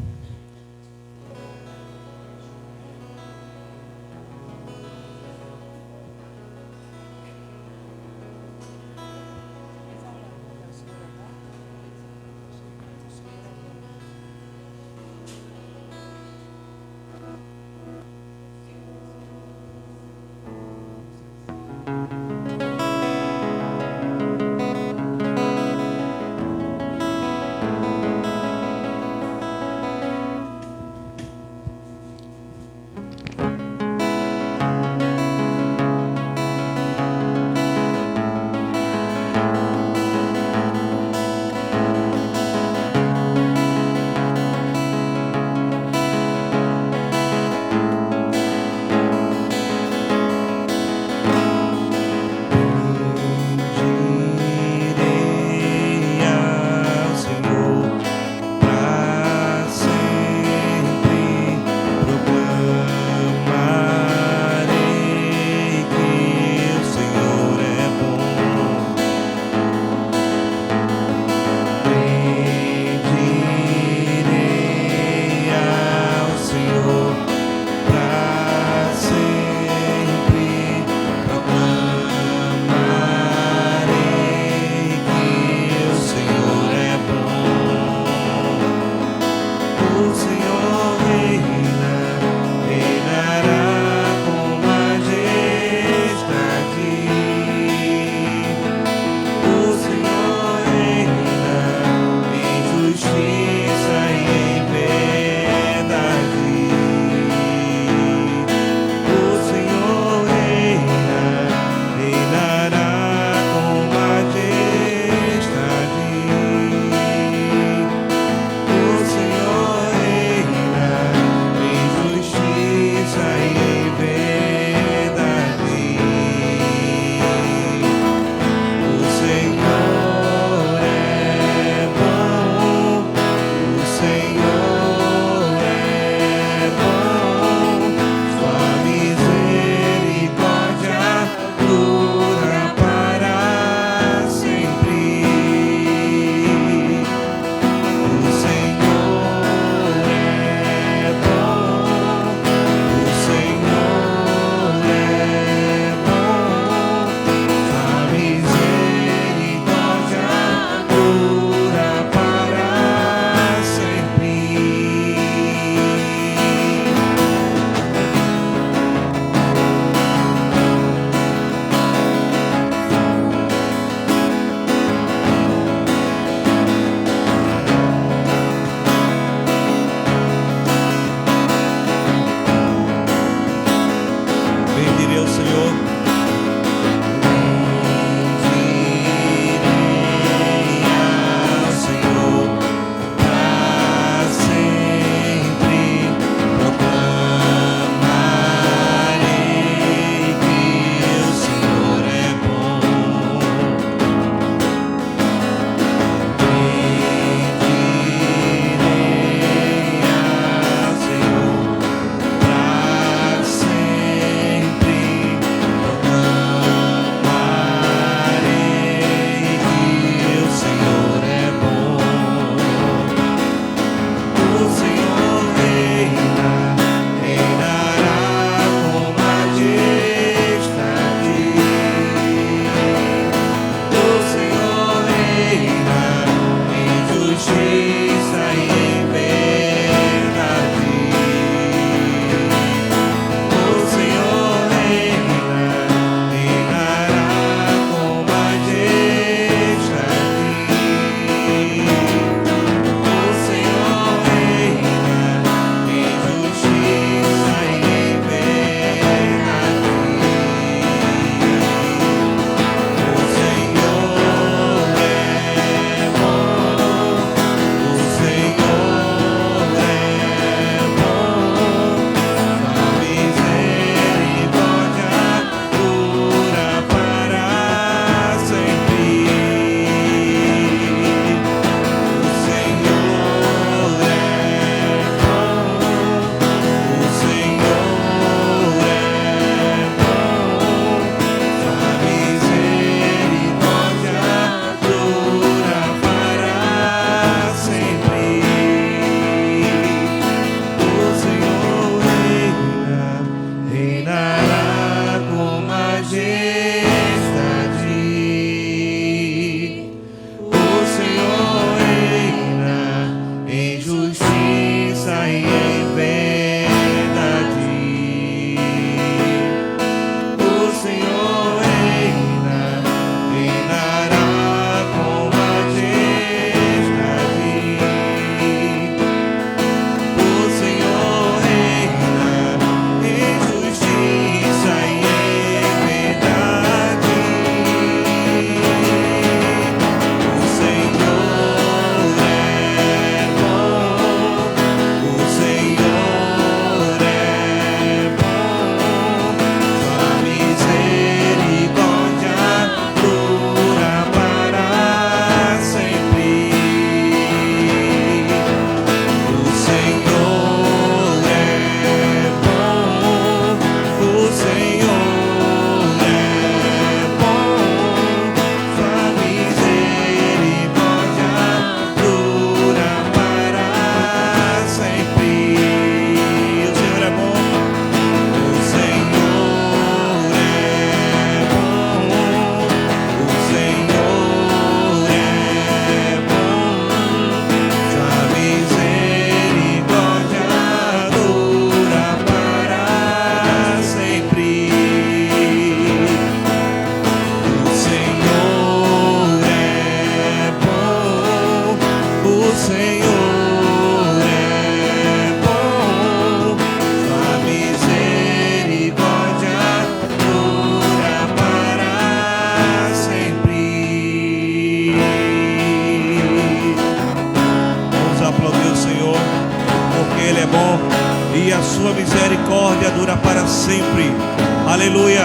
Aleluia.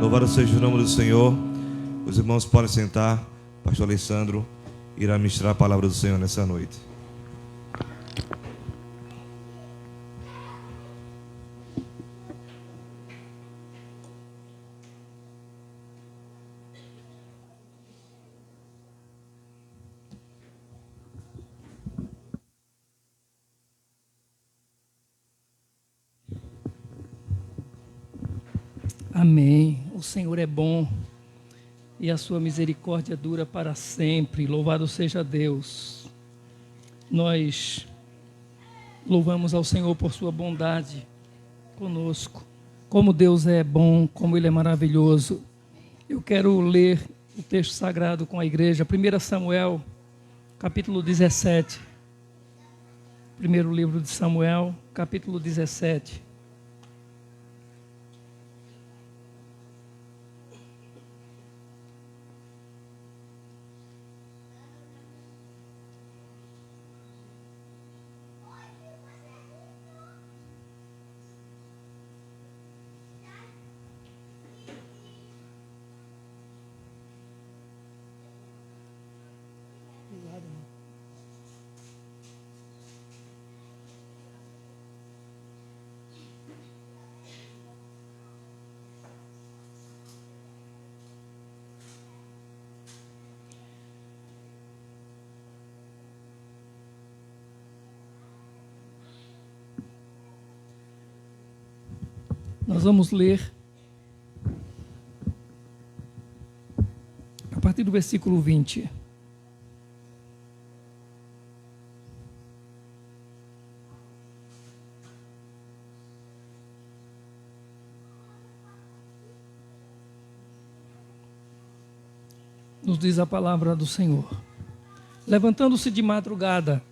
Louvado seja o nome do Senhor. Os irmãos podem sentar. Pastor Alessandro irá ministrar a palavra do Senhor nessa noite. Amém. O Senhor é bom e a sua misericórdia dura para sempre. Louvado seja Deus. Nós louvamos ao Senhor por sua bondade conosco. Como Deus é bom, como Ele é maravilhoso. Eu quero ler o texto sagrado com a igreja. 1 Samuel, capítulo 17. Primeiro livro de Samuel, capítulo 17. Nós vamos ler a partir do versículo 20. Nos diz a palavra do Senhor. Levantando-se de madrugada,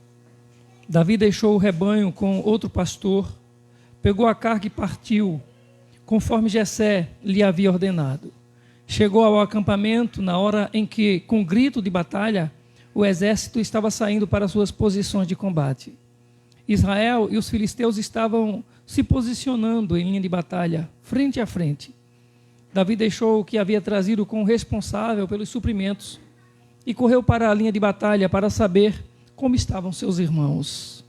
Davi deixou o rebanho com outro pastor, pegou a carga e partiu, conforme Jessé lhe havia ordenado. Chegou ao acampamento na hora em que, com grito de batalha, o exército estava saindo para suas posições de combate. Israel e os filisteus estavam se posicionando em linha de batalha, frente a frente. Davi deixou o que havia trazido com o responsável pelos suprimentos e correu para a linha de batalha para saber como estavam seus irmãos.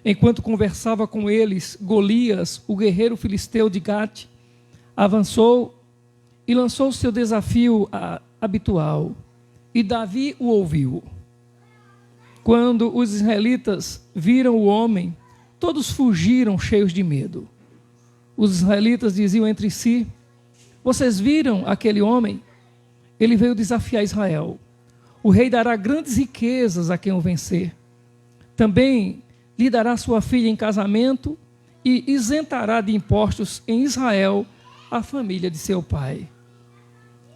Enquanto conversava com eles, Golias, o guerreiro filisteu de Gate, avançou e lançou seu desafio habitual. E Davi o ouviu. Quando os israelitas viram o homem, todos fugiram cheios de medo. Os israelitas diziam entre si: vocês viram aquele homem? Ele veio desafiar Israel. O rei dará grandes riquezas a quem o vencer. Também lhe dará sua filha em casamento e isentará de impostos em Israel a família de seu pai.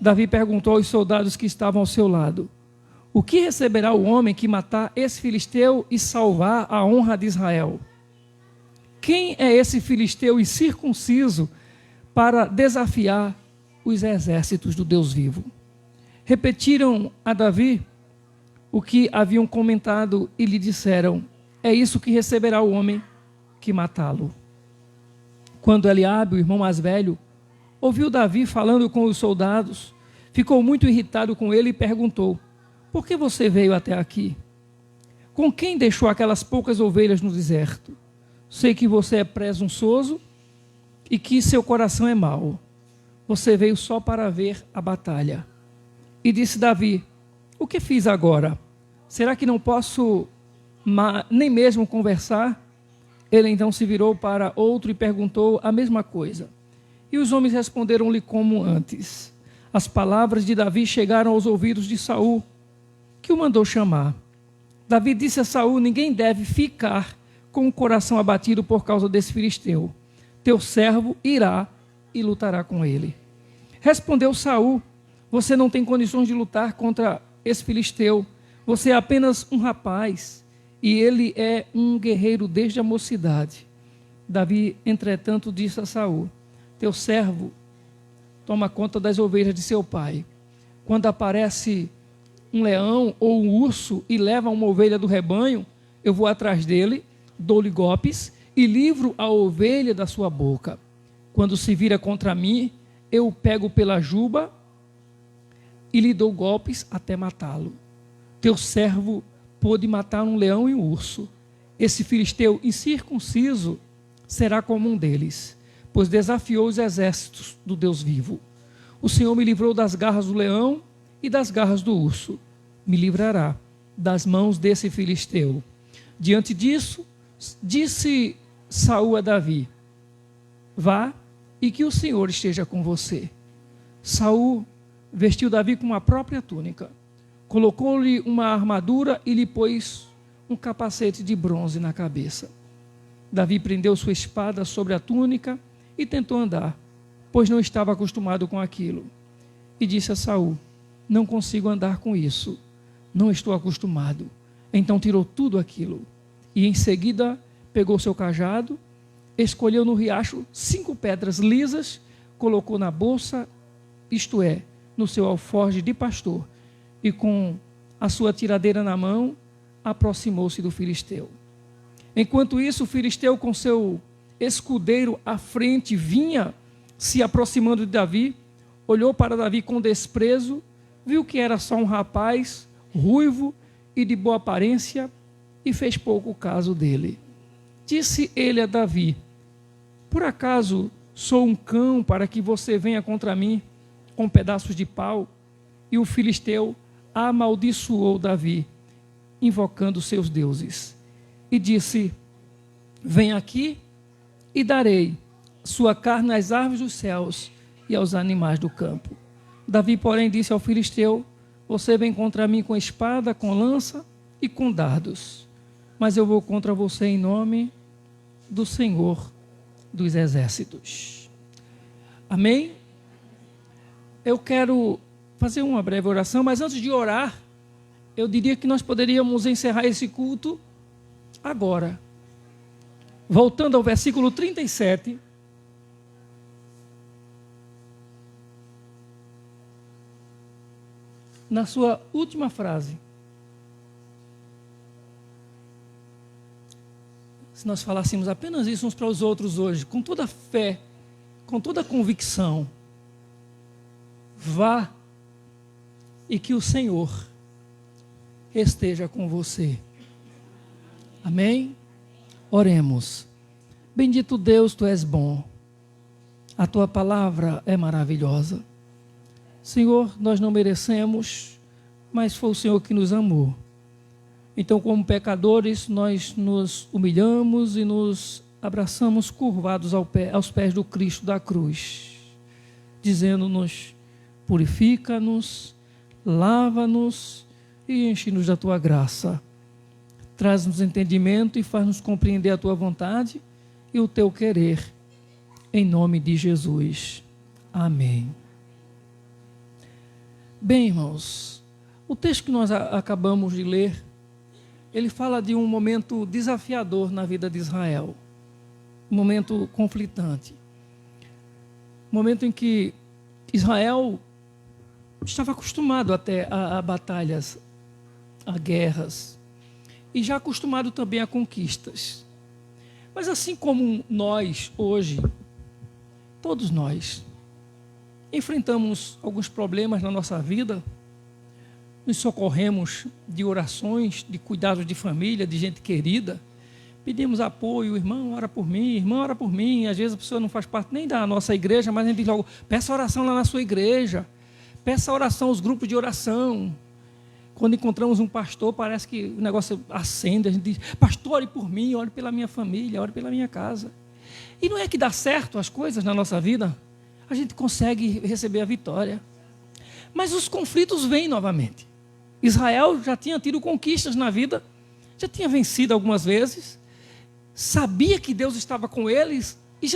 Davi perguntou aos soldados que estavam ao seu lado: o que receberá o homem que matar esse filisteu e salvar a honra de Israel? Quem é esse filisteu incircunciso para desafiar os exércitos do Deus vivo? Repetiram a Davi o que haviam comentado e lhe disseram: é isso que receberá o homem que matá-lo. Quando Eliabe, o irmão mais velho, ouviu Davi falando com os soldados, ficou muito irritado com ele e perguntou: por que você veio até aqui? Com quem deixou aquelas poucas ovelhas no deserto? Sei que você é presunçoso e que seu coração é mau. Você veio só para ver a batalha. E disse Davi: o que fiz agora? Será que não posso nem mesmo conversar? Ele então se virou para outro e perguntou a mesma coisa. E os homens responderam-lhe como antes. As palavras de Davi chegaram aos ouvidos de Saul, que o mandou chamar. Davi disse a Saul: ninguém deve ficar com o coração abatido por causa desse filisteu. Teu servo irá e lutará com ele. Respondeu Saul: você não tem condições de lutar contra esse filisteu. Você é apenas um rapaz e ele é um guerreiro desde a mocidade. Davi, entretanto, disse a Saul: teu servo toma conta das ovelhas de seu pai. quando aparece um leão ou um urso e leva uma ovelha do rebanho, eu vou atrás dele, dou-lhe golpes e livro a ovelha da sua boca. Quando se vira contra mim, eu o pego pela juba e lhe dou golpes até matá-lo. Teu servo pôde matar um leão e um urso. Esse filisteu incircunciso será como um deles, pois desafiou os exércitos do Deus vivo. O Senhor me livrou das garras do leão e das garras do urso. Me livrará das mãos desse filisteu. Diante disso, disse Saul a Davi: vá e que o Senhor esteja com você. Saul vestiu Davi com uma própria túnica, colocou-lhe uma armadura e lhe pôs um capacete de bronze na cabeça. Davi prendeu sua espada sobre a túnica e tentou andar, pois não estava acostumado com aquilo. E disse a Saul: não consigo andar com isso, não estou acostumado. Então tirou tudo aquilo e em seguida pegou seu cajado, escolheu no riacho 5 pedras lisas, colocou na bolsa, isto é, no seu alforje de pastor, e com a sua tiradeira na mão, aproximou-se do filisteu. Enquanto isso, o filisteu com seu escudeiro à frente vinha se aproximando de Davi, olhou para Davi com desprezo, viu que era só um rapaz ruivo e de boa aparência e fez pouco caso dele. Disse ele a Davi: por acaso sou um cão para que você venha contra mim com pedaços de pau? E o filisteu amaldiçoou Davi, invocando seus deuses. E disse: vem aqui e darei sua carne às aves dos céus e aos animais do campo. Davi, porém, disse ao filisteu: você vem contra mim com espada, com lança e com dardos, mas eu vou contra você em nome do Senhor dos exércitos. Amém? Eu quero fazer uma breve oração, mas antes de orar, eu diria que nós poderíamos encerrar esse culto agora. Voltando ao versículo 37. Na sua última frase. Se nós falássemos apenas isso uns para os outros hoje, com toda fé, com toda convicção: vá e que o Senhor esteja com você. Amém? Oremos. Bendito Deus, Tu és bom. A Tua palavra é maravilhosa. Senhor, nós não merecemos, mas foi o Senhor que nos amou. Então, como pecadores, nós nos humilhamos e nos abraçamos curvados aos pés do Cristo da cruz, dizendo-nos: purifica-nos, lava-nos e enche-nos da Tua graça. Traz-nos entendimento e faz-nos compreender a Tua vontade e o Teu querer. Em nome de Jesus. Amém. Bem, irmãos, o texto que nós acabamos de ler, ele fala de um momento desafiador na vida de Israel. Um momento conflitante. Um momento em que Israel estava acostumado até a batalhas, a guerras, e já acostumado também a conquistas. Mas assim como nós, hoje, todos nós, enfrentamos alguns problemas na nossa vida, nos socorremos de orações, de cuidados de família, de gente querida, pedimos apoio: irmão, ora por mim, irmão, ora por mim. Às vezes a pessoa não faz parte nem da nossa igreja, mas a gente diz logo: peça oração lá na sua igreja, peça oração aos grupos de oração. Quando encontramos um pastor, parece que o negócio acende, a gente diz: pastor, ore por mim, ore pela minha família, ore pela minha casa. E não é que dá certo as coisas na nossa vida, a gente consegue receber a vitória. Mas os conflitos vêm novamente. Israel já tinha tido conquistas na vida, já tinha vencido algumas vezes, sabia que Deus estava com eles e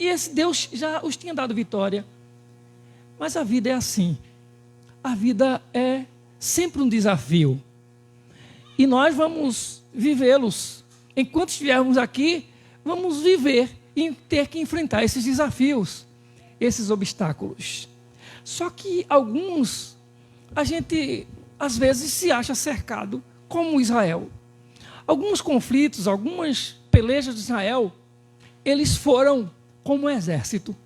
esse Deus já os tinha dado vitória. Mas a vida é assim. A vida é sempre um desafio. E nós vamos vivê-los. Enquanto estivermos aqui, vamos viver e ter que enfrentar esses desafios, esses obstáculos. Só que alguns a gente, às vezes, se acha cercado como Israel. Alguns conflitos, algumas pelejas de Israel, eles foram como um exército.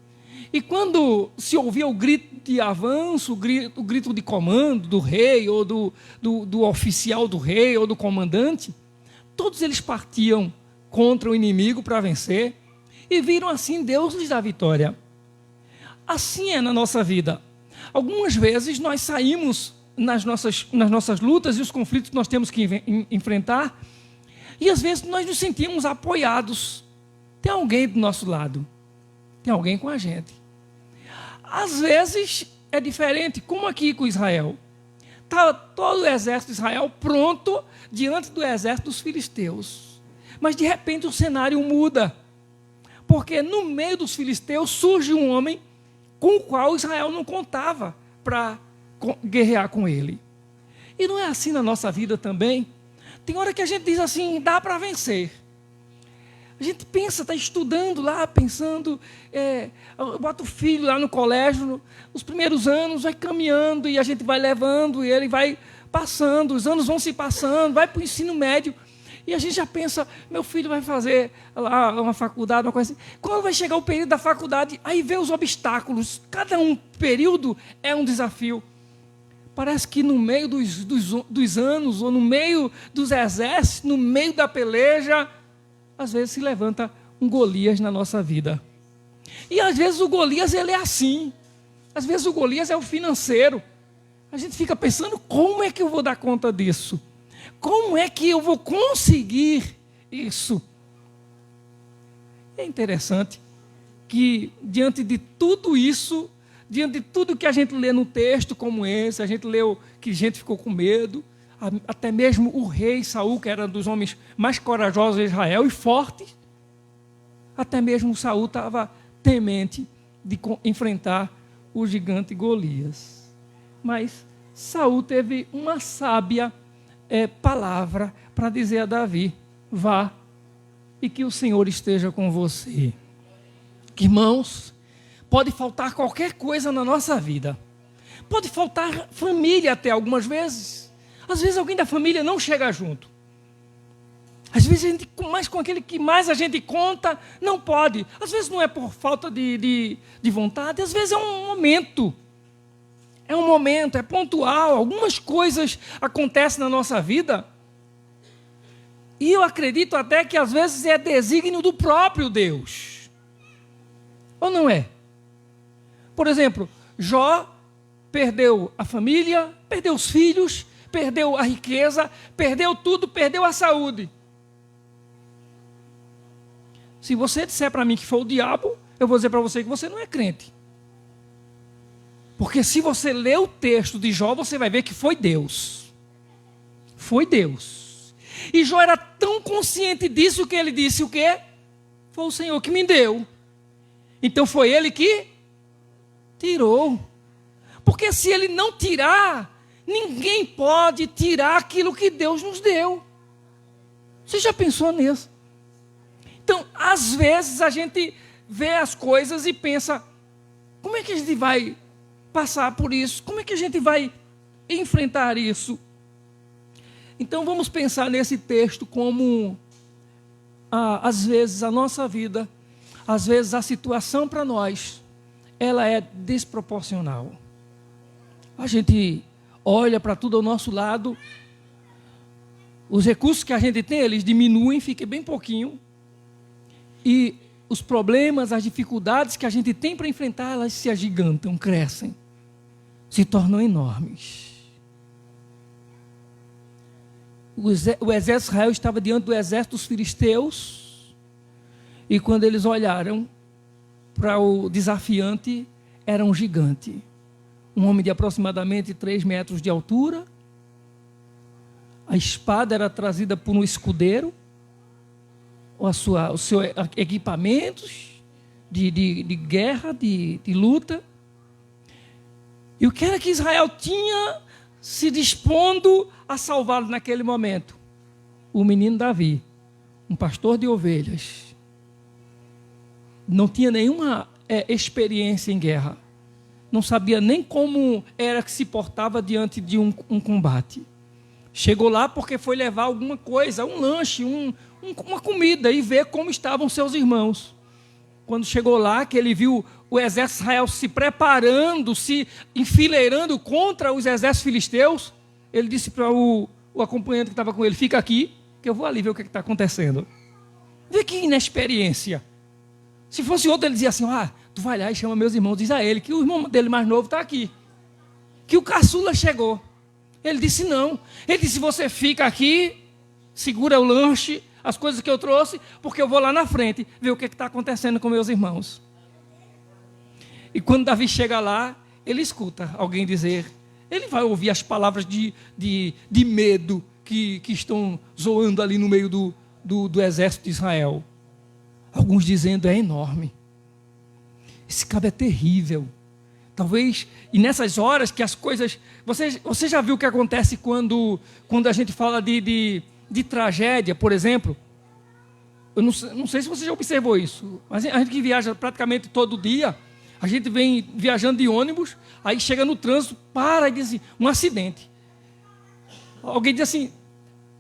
E quando se ouvia o grito de avanço, o grito de comando do rei, ou do oficial do rei, ou do comandante, todos eles partiam contra o inimigo para vencer, e viram assim Deus lhes dar vitória. Assim é na nossa vida. Algumas vezes nós saímos nas nossas lutas e os conflitos que nós temos que enfrentar, e às vezes nós nos sentimos apoiados. Tem alguém do nosso lado, tem alguém com a gente. Às vezes é diferente, como aqui com Israel. Estava todo o exército de Israel pronto diante do exército dos filisteus. Mas de repente o cenário muda. Porque no meio dos filisteus surge um homem com o qual Israel não contava para guerrear com ele. E não é assim na nossa vida também? Tem hora que a gente diz assim, dá para vencer. A gente pensa, está estudando lá, pensando, bota o filho lá no colégio, os primeiros anos vai caminhando e a gente vai levando e ele vai passando, os anos vão se passando, vai para o ensino médio e a gente já pensa, meu filho vai fazer lá uma faculdade, uma coisa assim. Quando vai chegar o período da faculdade, aí vê os obstáculos, cada um período é um desafio. Parece que no meio dos anos, ou no meio dos exércitos, no meio da peleja, às vezes se levanta um Golias na nossa vida. E às vezes o Golias ele é assim. Às vezes o Golias é o financeiro. A gente fica pensando, como é que eu vou dar conta disso? Como é que eu vou conseguir isso? É interessante que diante de tudo isso, diante de tudo que a gente lê no texto como esse, a gente leu que a gente ficou com medo, até mesmo o rei Saul, que era um dos homens mais corajosos de Israel e fortes, até mesmo Saul estava temente de enfrentar o gigante Golias. Mas Saul teve uma sábia palavra para dizer a Davi, vá e que o Senhor esteja com você. Irmãos, pode faltar qualquer coisa na nossa vida. Pode faltar família até algumas vezes. Às vezes alguém da família não chega junto. Às vezes a gente, mais com aquele que mais a gente conta, não pode. Às vezes não é por falta de vontade, às vezes é um momento. É um momento, é pontual. Algumas coisas acontecem na nossa vida. E eu acredito até que às vezes é desígnio do próprio Deus. Ou não é? Por exemplo, Jó perdeu a família, perdeu os filhos, perdeu a riqueza, perdeu tudo, perdeu a saúde. Se você disser para mim que foi o diabo, eu vou dizer para você que você não é crente. Porque se você ler o texto de Jó, você vai ver que foi Deus. Foi Deus. E Jó era tão consciente disso que ele disse o quê? Foi o Senhor que me deu. Então foi ele que tirou. Porque se ele não tirar, ninguém pode tirar aquilo que Deus nos deu. Você já pensou nisso? Então, às vezes a gente vê as coisas e pensa, como é que a gente vai passar por isso? Como é que a gente vai enfrentar isso? Então vamos pensar nesse texto como, às vezes, a nossa vida, às vezes a situação para nós, ela é desproporcional. A gente olha para tudo ao nosso lado, os recursos que a gente tem, eles diminuem, fica bem pouquinho, e os problemas, as dificuldades que a gente tem para enfrentar, elas se agigantam, crescem, se tornam enormes. O exército de Israel estava diante do exército dos filisteus, e quando eles olharam para o desafiante, era um gigante. Um homem de aproximadamente 3 metros de altura. A espada era trazida por um escudeiro, os seus equipamentos de guerra, de luta. E o que era que Israel tinha se dispondo a salvá-lo naquele momento? O menino Davi, um pastor de ovelhas. Não tinha nenhuma experiência em guerra. não sabia nem como era que se portava diante de um combate. Chegou lá porque foi levar alguma coisa, um lanche, uma comida, e ver como estavam seus irmãos. Quando chegou lá, que ele viu o exército de Israel se preparando, se enfileirando contra os exércitos filisteus, ele disse para o acompanhante que estava com ele: fica aqui, que eu vou ali ver o que está acontecendo. Vê que inexperiência. Se fosse outro, ele dizia assim: tu vai lá e chama meus irmãos, diz a ele que o irmão dele mais novo está aqui, que o caçula chegou. Ele disse não. Ele disse: você fica aqui, segura o lanche, as coisas que eu trouxe, porque eu vou lá na frente ver o que está acontecendo com meus irmãos. E quando Davi chega lá, ele escuta alguém dizer, ele vai ouvir as palavras de medo que estão zoando ali no meio do exército de Israel. Alguns dizendo: é enorme, esse cabo é terrível. Talvez, e nessas horas que as coisas... Você já viu o que acontece quando a gente fala de tragédia, por exemplo? Eu não sei se você já observou isso, mas a gente que viaja praticamente todo dia, a gente vem viajando de ônibus, aí chega no trânsito, para e diz assim: um acidente. Alguém diz assim,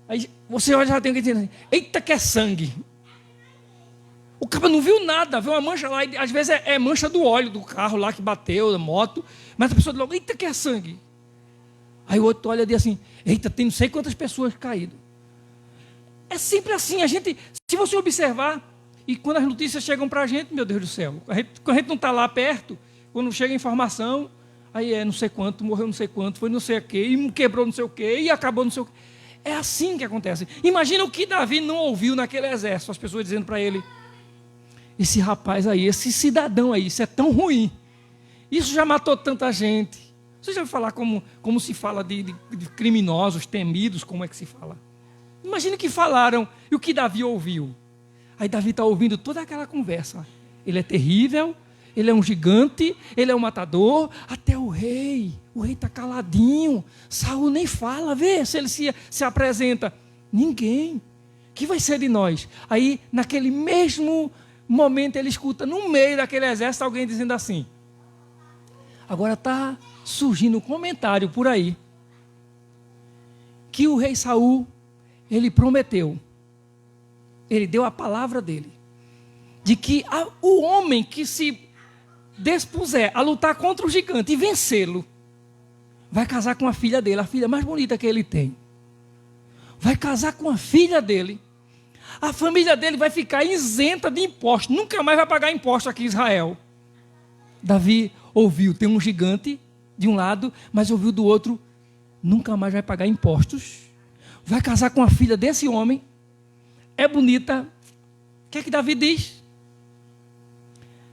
aí você olha, já tem alguém dizendo assim: eita, que é sangue. O cara não viu nada, viu uma mancha lá, e às vezes é mancha do óleo do carro lá que bateu, da moto, mas a pessoa diz logo: eita, que é sangue. Aí o outro olha e diz assim: eita, tem não sei quantas pessoas caídas. É sempre assim, a gente, se você observar, e quando as notícias chegam para a gente, meu Deus do céu, quando a gente não está lá perto, quando chega a informação, aí não sei quanto, morreu não sei quanto, foi não sei o quê, e quebrou não sei o quê, e acabou não sei o quê. É assim que acontece. Imagina o que Davi não ouviu naquele exército, as pessoas dizendo para ele: esse rapaz aí, esse cidadão aí, isso é tão ruim, isso já matou tanta gente. Você já ouviu falar como se fala de criminosos temidos, como é que se fala? Imagina o que falaram e o que Davi ouviu. Aí Davi está ouvindo toda aquela conversa. Ele é terrível, ele é um gigante, ele é um matador, até o rei está caladinho, Saul nem fala, vê se ele se apresenta. Ninguém, que vai ser de nós? Aí naquele mesmo momento ele escuta no meio daquele exército alguém dizendo assim. Agora está surgindo um comentário por aí que o rei Saul, ele prometeu, ele deu a palavra dele, de que o homem que se dispuser a lutar contra o gigante e vencê-lo, vai casar com a filha dele, a filha mais bonita que ele tem. Vai casar com a filha dele. A família dele vai ficar isenta de impostos, nunca mais vai pagar imposto aqui em Israel. Davi ouviu, tem um gigante de um lado, mas ouviu do outro, nunca mais vai pagar impostos. Vai casar com a filha desse homem, é bonita. O que é que Davi diz?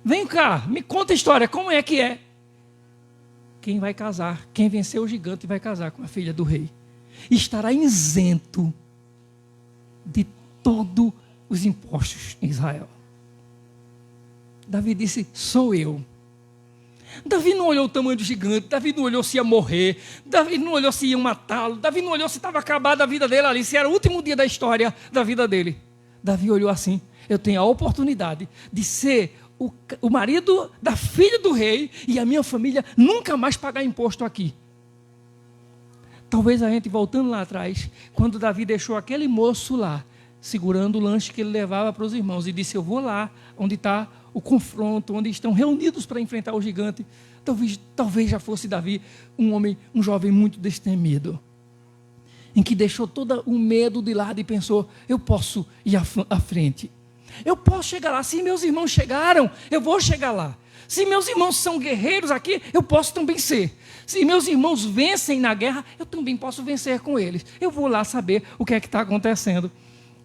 Vem cá, me conta a história, como é que é? Quem vai casar, quem venceu o gigante vai casar com a filha do rei. Estará isento de todos os impostos em Israel. Davi disse: sou eu. Davi não olhou o tamanho do gigante, Davi não olhou se ia morrer, Davi não olhou se iam matá-lo, Davi não olhou se estava acabada a vida dele ali, se era o último dia da história da vida dele. Davi olhou assim: eu tenho a oportunidade de ser o marido da filha do rei e a minha família nunca mais pagar imposto aqui. Talvez a gente, voltando lá atrás, quando Davi deixou aquele moço lá, segurando o lanche que ele levava para os irmãos, e disse: eu vou lá onde está o confronto, onde estão reunidos para enfrentar o gigante. Talvez já fosse Davi um homem, um jovem muito destemido, em que deixou todo o medo de lado e pensou: eu posso ir à frente, eu posso chegar lá. Se meus irmãos chegaram, eu vou chegar lá. Se meus irmãos são guerreiros aqui, eu posso também ser. Se meus irmãos vencem na guerra, eu também posso vencer com eles. Eu vou lá saber o que é que está acontecendo.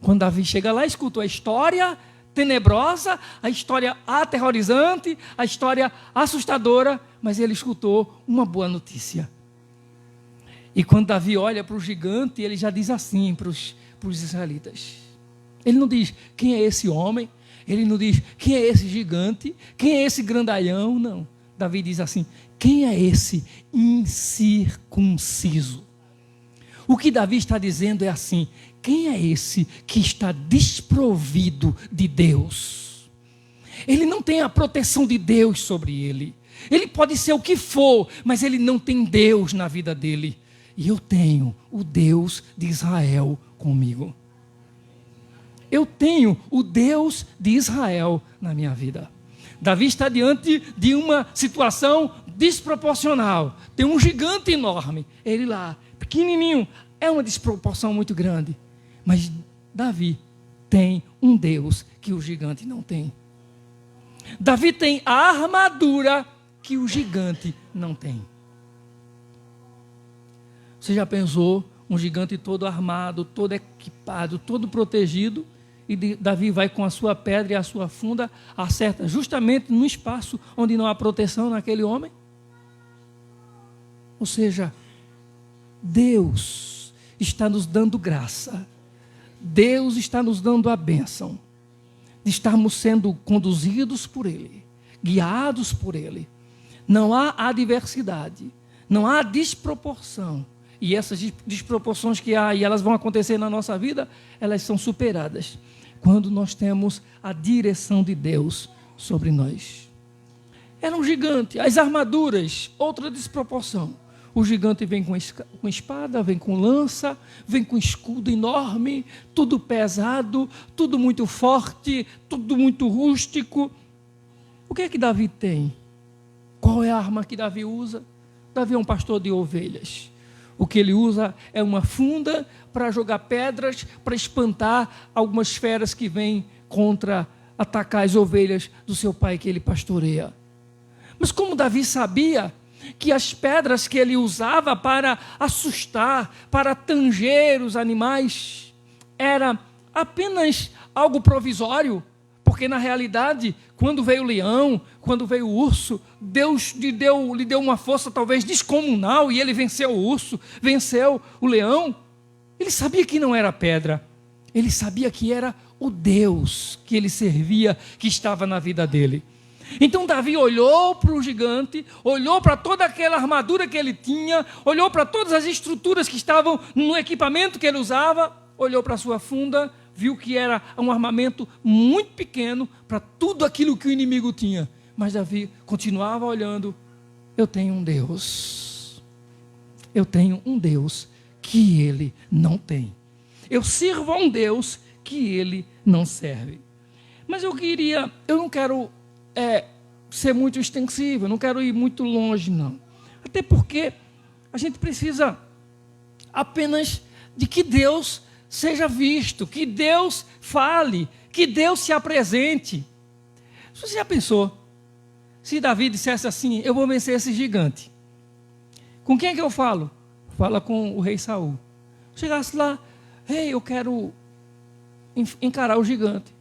Quando Davi chega lá, escuta a história tenebrosa, a história aterrorizante, a história assustadora, mas ele escutou uma boa notícia. E quando Davi olha para o gigante, ele já diz assim para os israelitas. Ele não diz: quem é esse homem? Ele não diz: quem é esse gigante? Quem é esse grandalhão? Não. Davi diz assim: quem é esse incircunciso? O que Davi está dizendo é assim: quem é esse que está desprovido de Deus? Ele não tem a proteção de Deus sobre ele. Ele pode ser o que for, mas ele não tem Deus na vida dele. E eu tenho o Deus de Israel comigo. Eu tenho o Deus de Israel na minha vida. Davi está diante de uma situação desproporcional. Tem um gigante enorme. Ele lá, pequenininho. É uma desproporção muito grande. Mas Davi tem um Deus que o gigante não tem. Davi tem a armadura que o gigante não tem. Você já pensou um gigante todo armado, todo equipado, todo protegido, e Davi vai com a sua pedra e a sua funda, acerta justamente no espaço onde não há proteção naquele homem? Ou seja, Deus está nos dando graça. Deus está nos dando a bênção de estarmos sendo conduzidos por Ele, guiados por Ele. Não há adversidade, não há desproporção. E essas desproporções que há e elas vão acontecer na nossa vida, elas são superadas quando nós temos a direção de Deus sobre nós. Era um gigante, as armaduras, outra desproporção. O gigante vem com espada, vem com lança, vem com escudo enorme, tudo pesado, tudo muito forte, tudo muito rústico. O que é que Davi tem? Qual é a arma que Davi usa? Davi é um pastor de ovelhas. O que ele usa é uma funda para jogar pedras, para espantar algumas feras que vêm contra atacar as ovelhas do seu pai que ele pastoreia. Mas como Davi sabia que as pedras que ele usava para assustar, para tanger os animais, era apenas algo provisório, porque na realidade, quando veio o leão, quando veio o urso, Deus lhe deu uma força talvez descomunal e ele venceu o urso, venceu o leão. Ele sabia que não era pedra, ele sabia que era o Deus que ele servia, que estava na vida dele. Então Davi olhou para o gigante, olhou para toda aquela armadura que ele tinha, olhou para todas as estruturas que estavam no equipamento que ele usava, olhou para a sua funda, viu que era um armamento muito pequeno para tudo aquilo que o inimigo tinha. Mas Davi continuava olhando. Eu tenho um Deus. Eu tenho um Deus que ele não tem. Eu sirvo a um Deus que ele não serve. Mas eu não quero ser muito extensivo, eu não quero ir muito longe, não. Até porque a gente precisa apenas de que Deus seja visto, que Deus fale, que Deus se apresente. Você já pensou, se Davi dissesse assim, eu vou vencer esse gigante, com quem é que eu falo? Fala com o rei Saul. Chegasse lá, rei, eu quero encarar o gigante.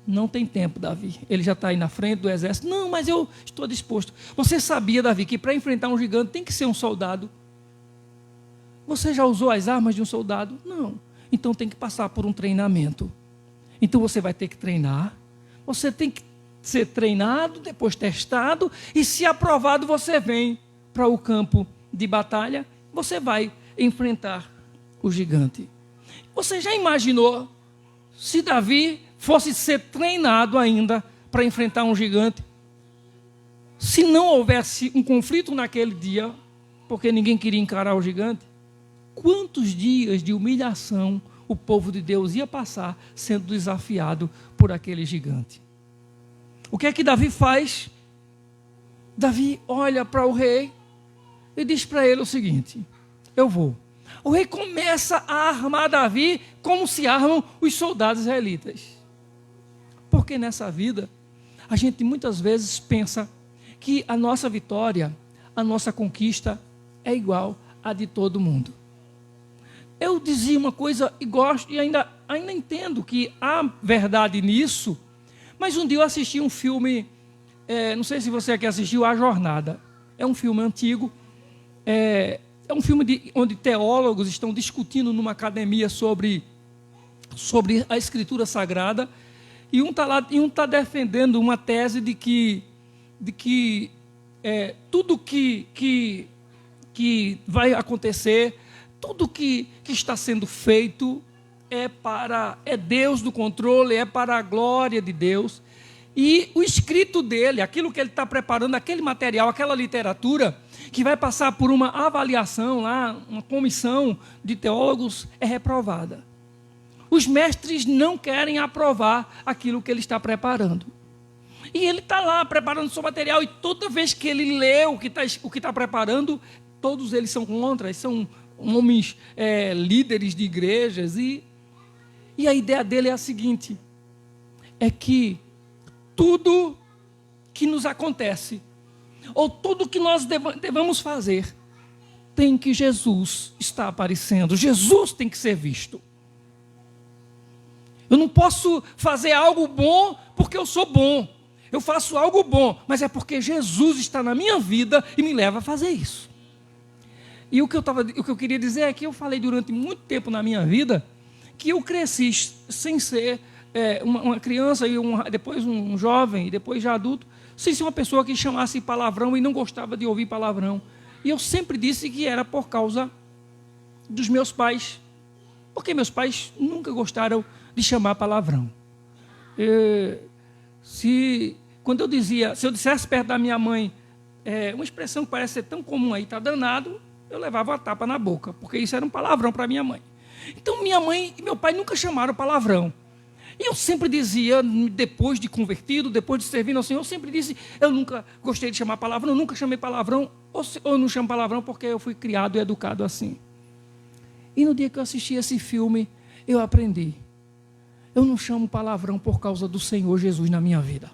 Não tem tempo, Davi. Ele já está aí na frente do exército. Não, mas eu estou disposto. Você sabia, Davi, que para enfrentar um gigante tem que ser um soldado? Você já usou as armas de um soldado? Não. Então tem que passar por um treinamento. Então você vai ter que treinar. Você tem que ser treinado, depois testado. E se aprovado, você vem para o campo de batalha. Você vai enfrentar o gigante. Você já imaginou se Davi fosse ser treinado ainda para enfrentar um gigante? Se não houvesse um conflito naquele dia, porque ninguém queria encarar o gigante, quantos dias de humilhação o povo de Deus ia passar sendo desafiado por aquele gigante? O que é que Davi faz? Davi olha para o rei e diz para ele o seguinte: eu vou. O rei começa a armar Davi como se armam os soldados israelitas. Porque nessa vida, a gente muitas vezes pensa que a nossa vitória, a nossa conquista é igual à de todo mundo. Eu dizia uma coisa e gosto, e ainda entendo que há verdade nisso, mas um dia eu assisti um filme, não sei se você aqui assistiu, A Jornada. É um filme antigo, é um filme onde teólogos estão discutindo numa academia sobre a Escritura Sagrada, e um está lá, e um está defendendo uma tese de que tudo que vai acontecer, tudo que está sendo feito é Deus do controle, é para a glória de Deus. E o escrito dele, aquilo que ele está preparando, aquele material, aquela literatura, que vai passar por uma avaliação lá, uma comissão de teólogos, é reprovada. Os mestres não querem aprovar aquilo que ele está preparando. E ele está lá preparando seu material, e toda vez que ele lê o que está preparando, todos eles são contra, são homens líderes de igrejas. E a ideia dele é a seguinte, é que tudo que nos acontece, ou tudo que nós devamos fazer, tem que Jesus estar aparecendo, Jesus tem que ser visto. Eu não posso fazer algo bom porque eu sou bom. Eu faço algo bom, mas é porque Jesus está na minha vida e me leva a fazer isso. E o que eu queria dizer é que eu falei durante muito tempo na minha vida que eu cresci sem ser uma criança, e depois um jovem, e depois já adulto, sem ser uma pessoa que chamasse palavrão e não gostava de ouvir palavrão. E eu sempre disse que era por causa dos meus pais, porque meus pais nunca gostaram de chamar palavrão. Se eu dissesse perto da minha mãe uma expressão que parece ser tão comum aí, tá danado, eu levava a tapa na boca, porque isso era um palavrão para minha mãe. Então minha mãe e meu pai nunca chamaram palavrão. E eu sempre dizia, depois de convertido, depois de servir ao Senhor, eu sempre disse, eu nunca gostei de chamar palavrão, eu nunca chamei palavrão, ou eu não chamo palavrão porque eu fui criado e educado assim. E no dia que eu assisti esse filme, eu aprendi. Eu não chamo palavrão por causa do Senhor Jesus na minha vida.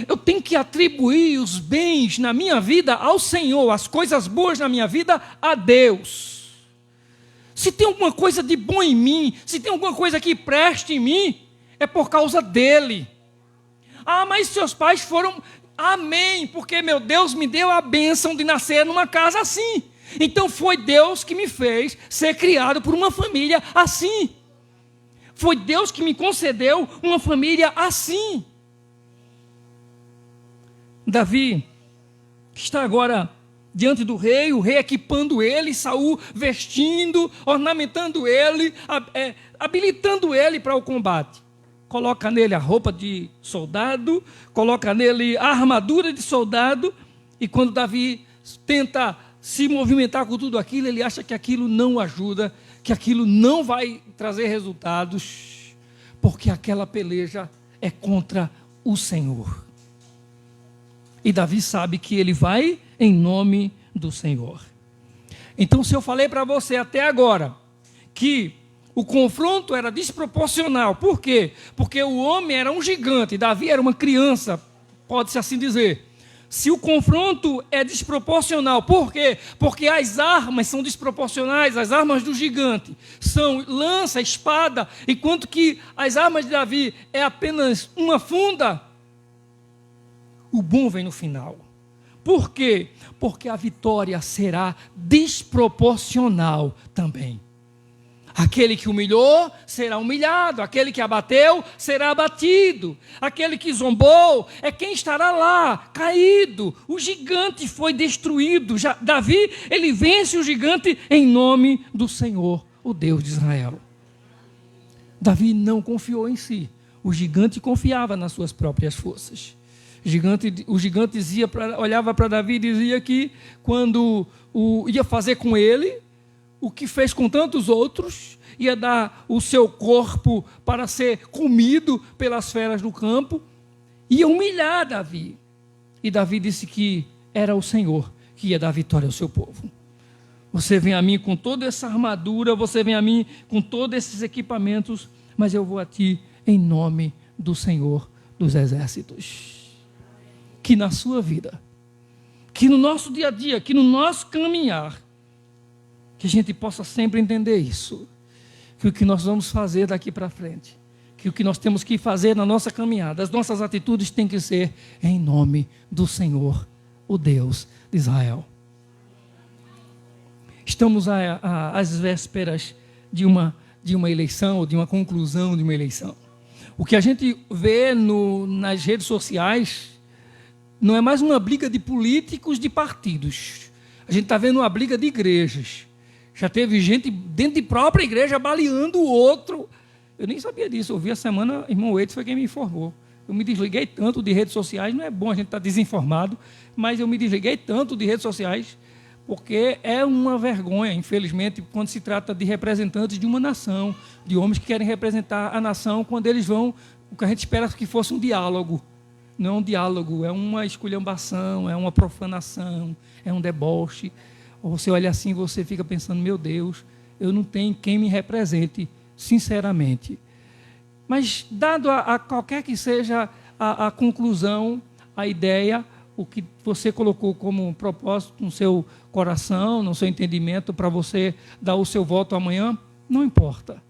Eu tenho que atribuir os bens na minha vida ao Senhor, as coisas boas na minha vida a Deus. Se tem alguma coisa de bom em mim, se tem alguma coisa que preste em mim, é por causa dele. Ah, mas seus pais foram... Amém, porque meu Deus me deu a bênção de nascer numa casa assim. Então foi Deus que me fez ser criado por uma família assim. Foi Deus que me concedeu uma família assim. Davi está agora diante do rei, o rei equipando ele, Saul vestindo, ornamentando ele, habilitando ele para o combate. Coloca nele a roupa de soldado, coloca nele a armadura de soldado, e quando Davi tenta se movimentar com tudo aquilo, ele acha que aquilo não ajuda, que aquilo não vai trazer resultados, porque aquela peleja é contra o Senhor. E Davi sabe que ele vai em nome do Senhor. Então, se eu falei para você até agora que o confronto era desproporcional, por quê? Porque o homem era um gigante, Davi era uma criança, pode-se assim dizer. Se o confronto é desproporcional, por quê? Porque as armas são desproporcionais, as armas do gigante são lança, espada, enquanto que as armas de Davi é apenas uma funda. O bom vem no final. Por quê? Porque a vitória será desproporcional também. Aquele que humilhou será humilhado, aquele que abateu será abatido, aquele que zombou é quem estará lá, caído. O gigante foi destruído. Davi, ele vence o gigante em nome do Senhor, o Deus de Israel. Davi não confiou em si, o gigante confiava nas suas próprias forças. O gigante olhava para Davi e dizia que quando ia fazer com ele o que fez com tantos outros, ia dar o seu corpo para ser comido pelas feras do campo, ia humilhar Davi. E Davi disse que era o Senhor que ia dar vitória ao seu povo. Você vem a mim com toda essa armadura, você vem a mim com todos esses equipamentos, mas eu vou a ti em nome do Senhor dos Exércitos. Que na sua vida, que no nosso dia a dia, que no nosso caminhar, que a gente possa sempre entender isso, que o que nós vamos fazer daqui para frente, que o que nós temos que fazer na nossa caminhada, as nossas atitudes têm que ser em nome do Senhor, o Deus de Israel. Estamos às vésperas de uma eleição, ou de uma conclusão de uma eleição. O que a gente vê nas redes sociais não é mais uma briga de políticos, de partidos. A gente está vendo uma briga de igrejas. Já teve gente dentro de própria igreja baleando o outro. Eu nem sabia disso. Eu vi a semana, irmão Eitos foi quem me informou. Eu me desliguei tanto de redes sociais, não é bom a gente estar desinformado, mas eu me desliguei tanto de redes sociais, porque é uma vergonha, infelizmente, quando se trata de representantes de uma nação, de homens que querem representar a nação, quando eles vão, o que a gente espera que fosse um diálogo. Não é um diálogo, é uma esculhambação, é uma profanação, é um deboche. Você olha assim e você fica pensando, meu Deus, eu não tenho quem me represente, sinceramente. Mas, dado a qualquer que seja a conclusão, a ideia, o que você colocou como propósito no seu coração, no seu entendimento, para você dar o seu voto amanhã, não importa.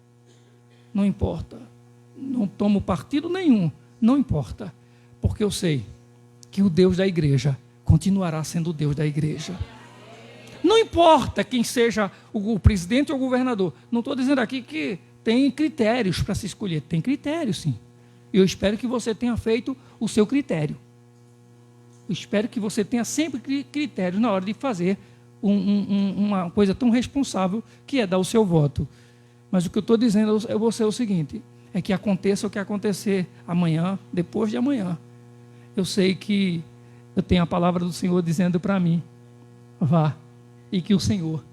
Não importa. Não tomo partido nenhum, não importa. Porque eu sei que o Deus da igreja continuará sendo o Deus da igreja. Não importa quem seja o presidente ou o governador. Não estou dizendo aqui que tem critérios para se escolher. Tem critérios, sim. Eu espero que você tenha feito o seu critério. Eu espero que você tenha sempre critérios na hora de fazer uma coisa tão responsável que é dar o seu voto. Mas o que eu estou dizendo é você o seguinte, é que aconteça o que acontecer amanhã, depois de amanhã. Eu sei que eu tenho a palavra do Senhor dizendo para mim, vá, e que o Senhor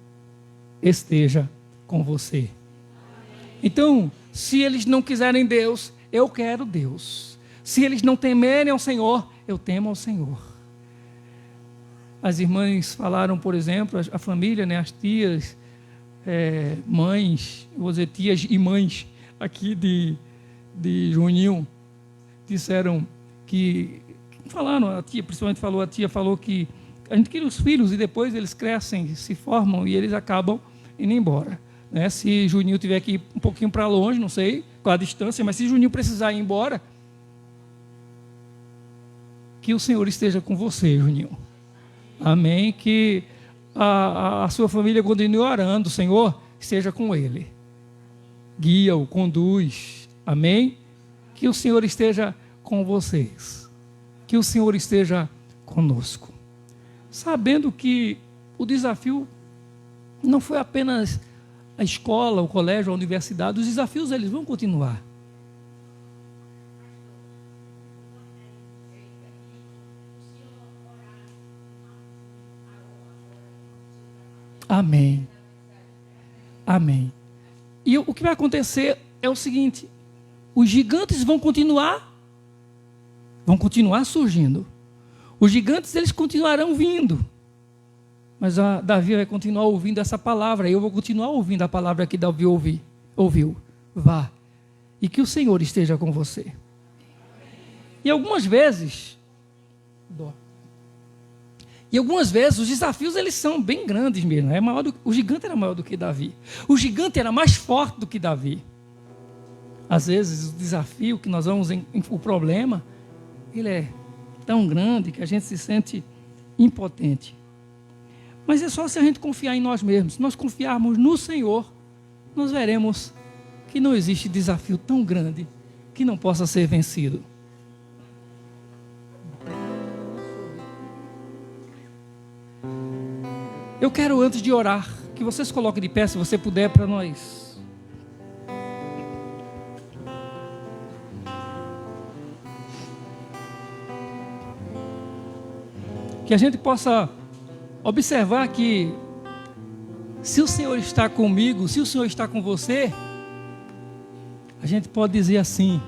esteja com você. Então, se eles não quiserem Deus, eu quero Deus. Se eles não temerem ao Senhor, eu temo ao Senhor. As irmãs falaram, por exemplo, a família, né, as tias, mães, vou dizer tias e mães aqui de Juninho, disseram que, falaram, a tia, principalmente falou, a tia falou que a gente queria os filhos e depois eles crescem, se formam e eles acabam indo embora. Né? Se Juninho tiver que ir um pouquinho para longe, não sei qual a distância, mas se Juninho precisar ir embora, que o Senhor esteja com você, Juninho. Amém? Que a sua família continue orando, o Senhor esteja com ele. Guia-o, conduz. Amém? Que o Senhor esteja com vocês. Que o Senhor esteja conosco. Sabendo que o desafio não foi apenas a escola, o colégio, a universidade, os desafios eles vão continuar. Amém. Amém. E o que vai acontecer é o seguinte, os gigantes vão continuar surgindo. Os gigantes, eles continuarão vindo. Mas Davi vai continuar ouvindo essa palavra. Eu vou continuar ouvindo a palavra que Davi ouviu. Vá. E que o Senhor esteja com você. E algumas vezes... os desafios, eles são bem grandes mesmo. O gigante era maior do que Davi. O gigante era mais forte do que Davi. Às vezes, o desafio que nós vamos... O problema, ele é tão grande que a gente se sente impotente. Mas é só se a gente confiar em nós mesmos. Se nós confiarmos no Senhor, nós veremos que não existe desafio tão grande que não possa ser vencido. Eu quero, antes de orar, que vocês coloquem de pé, se você puder, para nós. Que a gente possa observar que, se o Senhor está comigo, se o Senhor está com você, a gente pode dizer assim: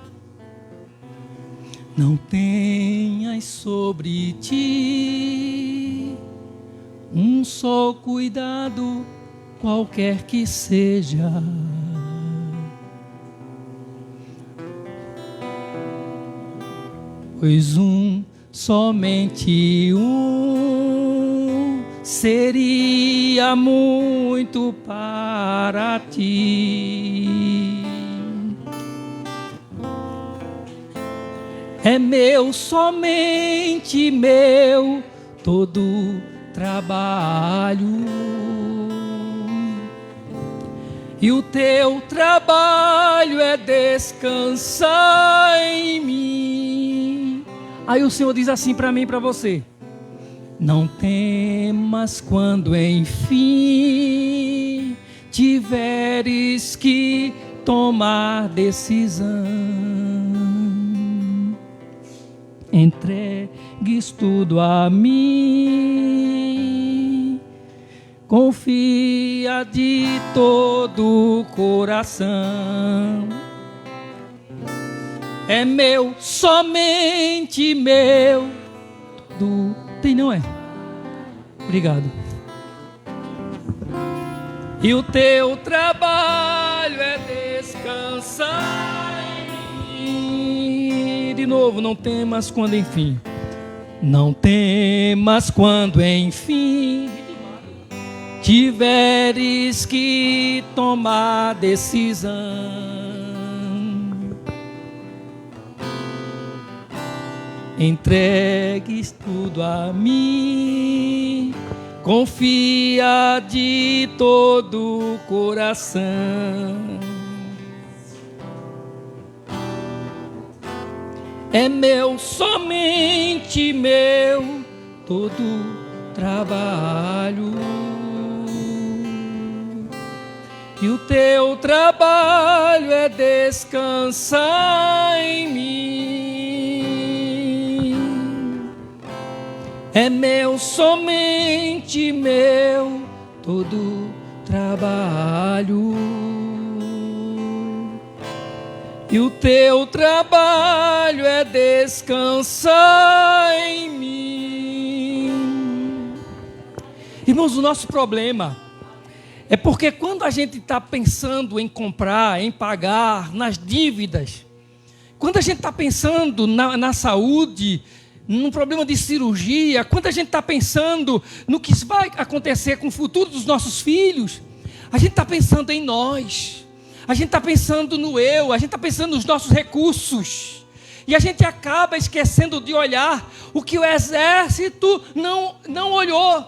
não tenhas sobre ti um só cuidado, qualquer que seja. Pois somente seria muito para ti. É meu, somente meu, todo trabalho, e o teu trabalho é descansar em mim. Aí o Senhor diz assim para mim e para você: não temas quando enfim tiveres que tomar decisão. entregues tudo a mim. Confia de todo o coração. É meu, somente meu. Tem, não é? Obrigado. E o teu trabalho é descansar em mim. De novo, não temas quando enfim. Não temas quando enfim tiveres que tomar decisão. Entregues tudo a mim. Confia de todo o coração. É meu, somente meu, todo trabalho. E o teu trabalho é descansar em mim. É meu, somente meu, todo trabalho. E o teu trabalho é descansar em mim. Irmãos, o nosso problema é porque quando a gente está pensando em comprar, em pagar, nas dívidas, quando a gente está pensando na saúde, num problema de cirurgia, quando a gente está pensando no que vai acontecer com o futuro dos nossos filhos, a gente está pensando em nós, a gente está pensando no eu, a gente está pensando nos nossos recursos, e a gente acaba esquecendo de olhar o que o exército não olhou,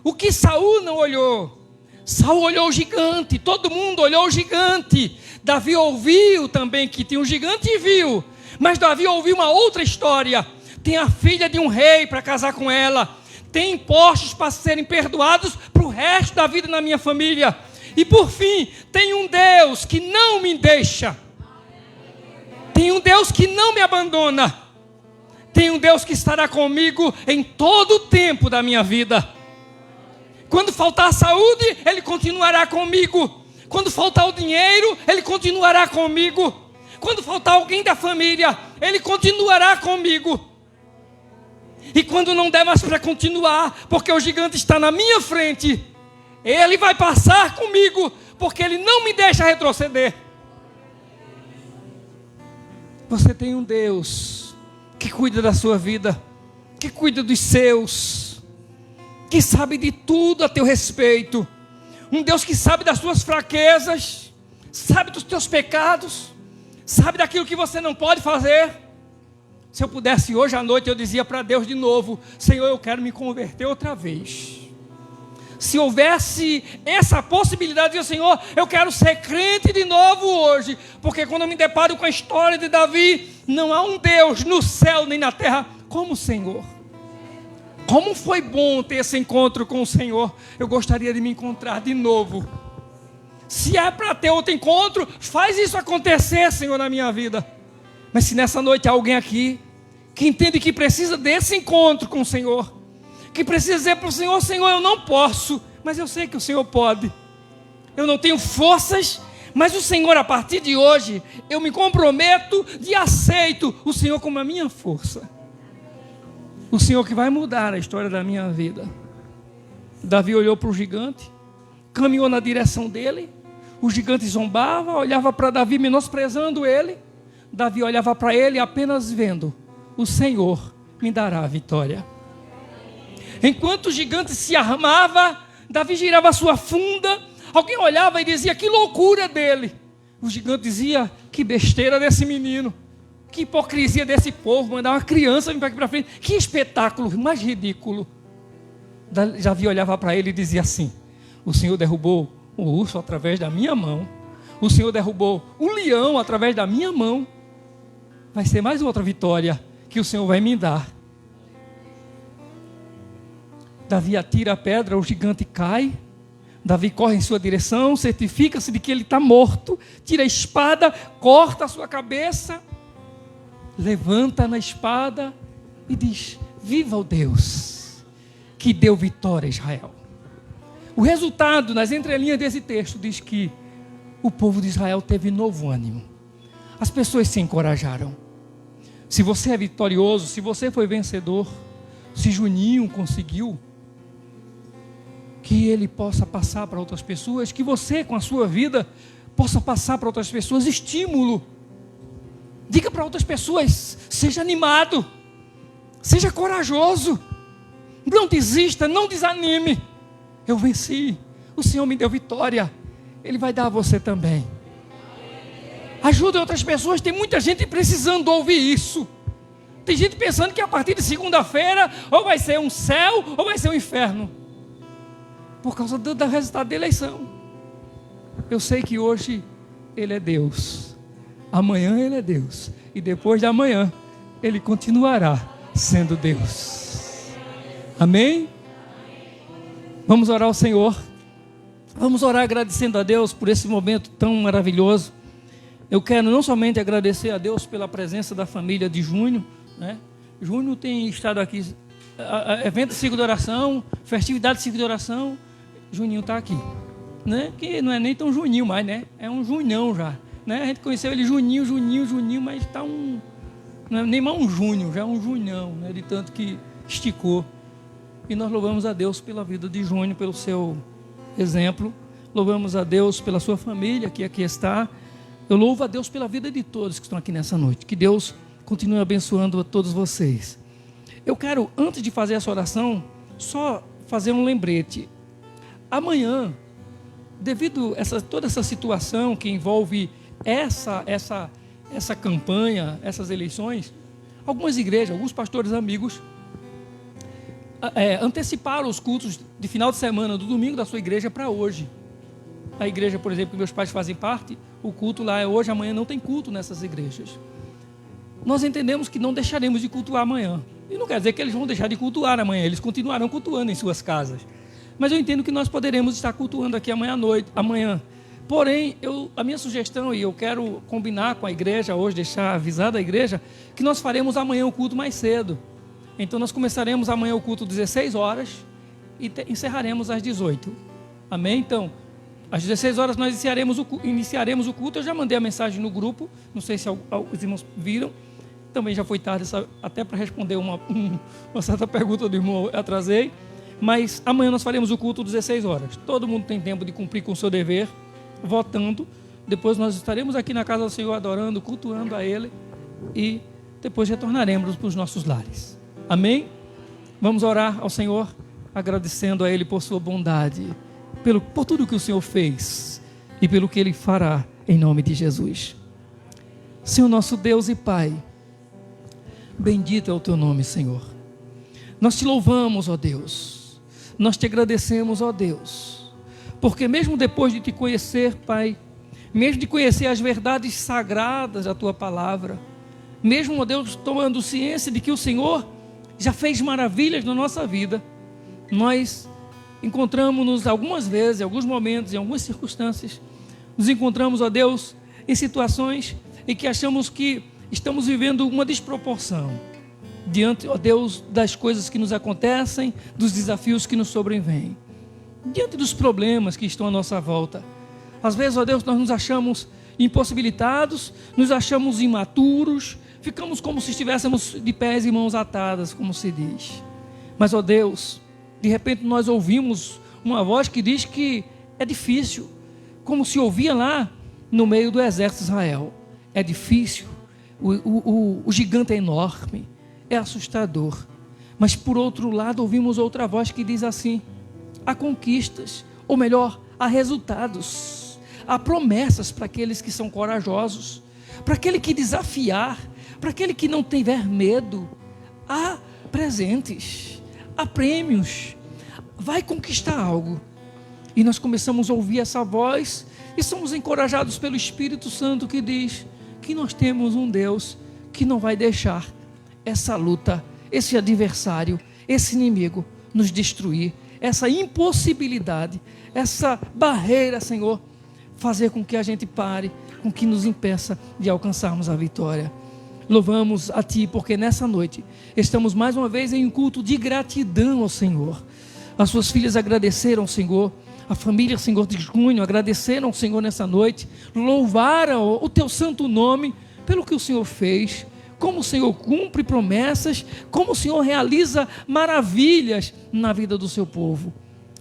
o que Saul não olhou. Saul olhou o gigante, todo mundo olhou o gigante. Davi ouviu também que tinha um gigante e viu, mas Davi ouviu uma outra história. Tem a filha de um rei para casar com ela, tem impostos para serem perdoados para o resto da vida na minha família, e por fim, tem um Deus que não me deixa, tem um Deus que não me abandona, tem um Deus que estará comigo em todo o tempo da minha vida. Quando faltar a saúde, Ele continuará comigo. Quando faltar o dinheiro, Ele continuará comigo. Quando faltar alguém da família, Ele continuará comigo. E quando não der mais para continuar, porque o gigante está na minha frente, Ele vai passar comigo, porque Ele não me deixa retroceder. Você tem um Deus que cuida da sua vida, que cuida dos seus, que sabe de tudo a teu respeito. Um Deus que sabe das suas fraquezas, sabe dos teus pecados, sabe daquilo que você não pode fazer. Se eu pudesse hoje à noite, eu dizia para Deus de novo: Senhor, eu quero me converter outra vez. Se houvesse essa possibilidade, de Senhor, eu quero ser crente de novo hoje, porque quando eu me deparo com a história de Davi, não há um Deus no céu nem na terra como o Senhor. Como foi bom ter esse encontro com o Senhor. Eu gostaria de me encontrar de novo. Se é para ter outro encontro, faz isso acontecer, Senhor, na minha vida. Mas se nessa noite há alguém aqui que entende que precisa desse encontro com o Senhor, que precisa dizer para o Senhor: Senhor, eu não posso, mas eu sei que o Senhor pode. Eu não tenho forças, mas o Senhor, a partir de hoje, eu me comprometo e aceito o Senhor como a minha força. O Senhor que vai mudar a história da minha vida. Davi olhou para o gigante, caminhou na direção dele. O gigante zombava, olhava para Davi menosprezando ele. Davi olhava para ele apenas vendo: o Senhor me dará a vitória. Enquanto o gigante se armava, Davi girava a sua funda. Alguém olhava e dizia: que loucura dele. O gigante dizia: que besteira desse menino. Que hipocrisia desse povo, mandar uma criança vir para frente. Que espetáculo mais ridículo. Davi olhava para ele e dizia assim: o Senhor derrubou o urso através da minha mão. O Senhor derrubou o leão através da minha mão. Vai ser mais outra vitória que o Senhor vai me dar. Davi atira a pedra, o gigante cai. Davi corre em sua direção, certifica-se de que ele está morto. Tira a espada, corta a sua cabeça. levanta na espada e diz: viva o Deus que deu vitória a Israel. O resultado, nas entrelinhas desse texto, diz que o povo de Israel teve novo ânimo. As pessoas se encorajaram. Se você é vitorioso, se você foi vencedor, se Juninho conseguiu, que ele possa passar para outras pessoas, que você com a sua vida possa passar para outras pessoas estímulo. Diga para outras pessoas: seja animado, seja corajoso, não desista, não desanime. Eu venci, o Senhor me deu vitória, Ele vai dar a você também. Ajude outras pessoas, tem muita gente precisando ouvir isso. Tem gente pensando que a partir de segunda-feira ou vai ser um céu ou vai ser um inferno, por causa do resultado da eleição. Eu sei que hoje Ele é Deus, amanhã Ele é Deus, e depois da manhã Ele continuará sendo Deus. Amém? Vamos orar ao Senhor. Vamos orar agradecendo a Deus por esse momento tão maravilhoso. Eu quero não somente agradecer a Deus pela presença da família de Júnior, né? Júnior tem estado aqui, evento de ciclo de oração, festividade de ciclo de oração. Juninho está aqui, né? Que não é nem tão Juninho mais, né? É um Junhão já, né? A gente conheceu ele Juninho, mas está não é nem mais um Júnior, já é um Junhão, né? De tanto que esticou. E nós louvamos a Deus pela vida de Júnior, pelo seu exemplo. Louvamos a Deus pela sua família que aqui está. Eu louvo a Deus pela vida de todos que estão aqui nessa noite. Que Deus continue abençoando a todos vocês. Eu quero, antes de fazer essa oração, só fazer um lembrete. Amanhã, devido a toda essa situação que envolve essa campanha, essas eleições, algumas igrejas, alguns pastores amigos anteciparam os cultos de final de semana, do domingo da sua igreja para hoje. A igreja, por exemplo, que meus pais fazem parte, o culto lá é hoje, amanhã não tem culto nessas igrejas. Nós entendemos que não deixaremos de cultuar amanhã. E não quer dizer que eles vão deixar de cultuar amanhã, eles continuarão cultuando em suas casas. Mas eu entendo que nós poderemos estar cultuando aqui amanhã. Porém, a minha sugestão, e eu quero combinar com a igreja hoje, deixar avisada a igreja, que nós faremos amanhã o culto mais cedo. Então nós começaremos amanhã o culto às 16 horas e encerraremos às 18. Amém? Então, às 16 horas nós iniciaremos o culto. Eu já mandei a mensagem no grupo, não sei se os irmãos viram. Também já foi tarde, até para responder uma certa pergunta do irmão, eu atrasei. Mas amanhã nós faremos o culto às 16 horas. Todo mundo tem tempo de cumprir com o seu dever, votando. Depois nós estaremos aqui na casa do Senhor adorando, cultuando a Ele. E depois retornaremos para os nossos lares. Amém? Vamos orar ao Senhor, agradecendo a Ele por sua bondade, por tudo que o Senhor fez e pelo que Ele fará, em nome de Jesus. Senhor nosso Deus e Pai, bendito é o Teu nome, Senhor. Nós Te louvamos, ó Deus. Nós Te agradecemos, ó Deus, porque mesmo depois de Te conhecer, Pai, mesmo de conhecer as verdades sagradas da Tua palavra, mesmo, ó Deus, tomando ciência de que o Senhor já fez maravilhas na nossa vida, nós encontramos-nos algumas vezes, em alguns momentos, em algumas circunstâncias, nos encontramos, ó Deus, em situações em que achamos que estamos vivendo uma desproporção diante, ó Deus, das coisas que nos acontecem, dos desafios que nos sobrevêm, diante dos problemas que estão à nossa volta. Às vezes, ó Deus, nós nos achamos impossibilitados, nos achamos imaturos, ficamos como se estivéssemos de pés e mãos atadas, como se diz. Mas, ó Deus, de repente nós ouvimos uma voz que diz que é difícil, como se ouvia lá no meio do exército de Israel. É difícil, o gigante é enorme, é assustador. Mas por outro lado ouvimos outra voz que diz assim: há conquistas, ou melhor, há resultados, há promessas para aqueles que são corajosos, para aquele que desafiar, para aquele que não tiver medo. Há presentes, há prêmios, vai conquistar algo. E nós começamos a ouvir essa voz e somos encorajados pelo Espírito Santo, que diz que nós temos um Deus que não vai deixar essa luta, esse adversário, esse inimigo nos destruir, essa impossibilidade, essa barreira, Senhor, fazer com que a gente pare, com que nos impeça de alcançarmos a vitória. Louvamos a Ti, porque nessa noite estamos mais uma vez em um culto de gratidão ao Senhor. As suas filhas agradeceram ao Senhor, a família, Senhor, de junho, agradeceram ao Senhor nessa noite, louvaram o Teu santo nome pelo que o Senhor fez, como o Senhor cumpre promessas, como o Senhor realiza maravilhas na vida do Seu povo.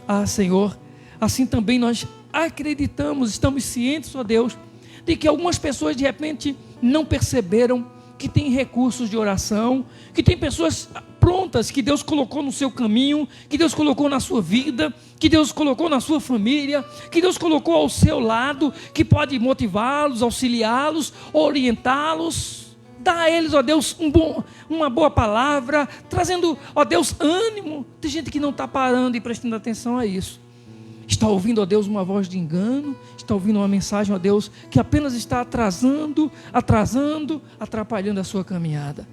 Ah, Senhor, assim também nós acreditamos, estamos cientes, ó Deus, de que algumas pessoas de repente não perceberam que tem recursos de oração, que tem pessoas prontas que Deus colocou no seu caminho, que Deus colocou na sua vida, que Deus colocou na sua família, que Deus colocou ao seu lado, que pode motivá-los, auxiliá-los, orientá-los, dar a eles, ó Deus, uma boa palavra, trazendo, ó Deus, ânimo. Tem gente que não está parando e prestando atenção a isso. Está ouvindo, ó Deus, uma voz de engano, está ouvindo uma mensagem, ó Deus, que apenas está atrasando, atrapalhando a sua caminhada.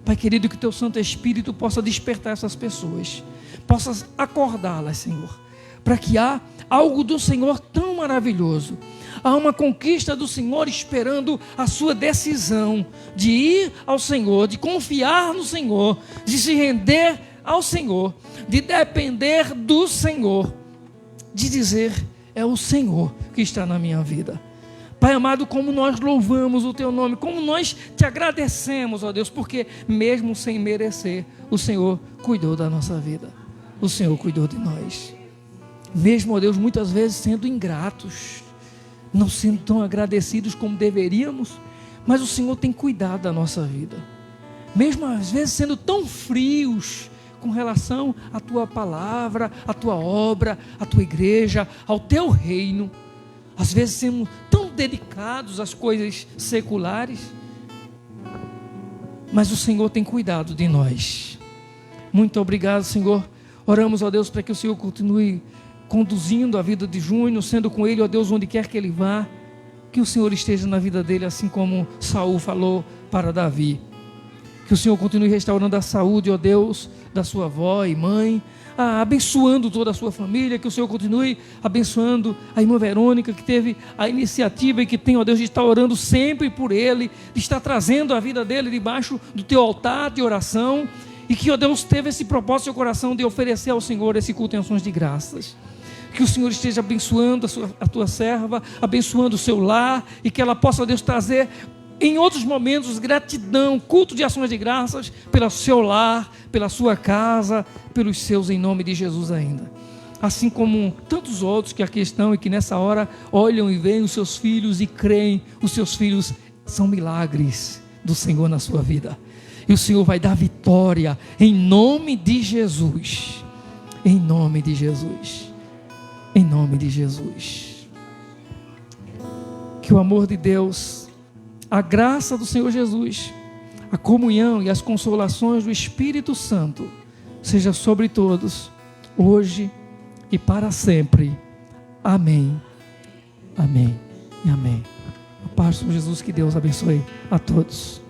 Pai querido, que o Teu Santo Espírito possa despertar essas pessoas, possa acordá-las, Senhor, para que há algo do Senhor tão maravilhoso, há uma conquista do Senhor esperando a sua decisão de ir ao Senhor, de confiar no Senhor, de se render ao Senhor, de depender do Senhor, de dizer, é o Senhor que está na minha vida. Pai amado, como nós louvamos o Teu nome, como nós Te agradecemos, ó Deus, porque mesmo sem merecer, o Senhor cuidou da nossa vida, o Senhor cuidou de nós. Mesmo, ó Deus, muitas vezes sendo ingratos, não sendo tão agradecidos como deveríamos, mas o Senhor tem cuidado da nossa vida. Mesmo às vezes sendo tão frios com relação à Tua palavra, à Tua obra, à Tua igreja, ao Teu reino, às vezes sendo tão dedicados às coisas seculares, mas o Senhor tem cuidado de nós. Muito obrigado, Senhor. Oramos, ó Deus, para que o Senhor continue conduzindo a vida de Júnior, sendo com ele, ó Deus, onde quer que ele vá, que o Senhor esteja na vida dele, assim como Saul falou para Davi. Que o Senhor continue restaurando a saúde, ó Deus, da sua avó e mãe, abençoando toda a sua família. Que o Senhor continue abençoando a irmã Verônica, que teve a iniciativa e que tem, ó Deus, de estar orando sempre por ele, de estar trazendo a vida dele debaixo do Teu altar de oração, e que, ó Deus, teve esse propósito no seu coração de oferecer ao Senhor esse culto em ações de graças. Que o Senhor esteja abençoando a Tua serva, abençoando o seu lar, e que ela possa, ó Deus, trazer em outros momentos gratidão, culto de ações de graças pelo seu lar, pela sua casa, pelos seus, em nome de Jesus ainda. Assim como tantos outros que aqui estão e que nessa hora olham e veem os seus filhos e creem, os seus filhos são milagres do Senhor na sua vida. E o Senhor vai dar vitória em nome de Jesus. Em nome de Jesus. Em nome de Jesus. Que o amor de Deus, a graça do Senhor Jesus, a comunhão e as consolações do Espírito Santo seja sobre todos, hoje e para sempre. Amém. Amém e amém. A paz do Senhor Jesus, que Deus abençoe a todos.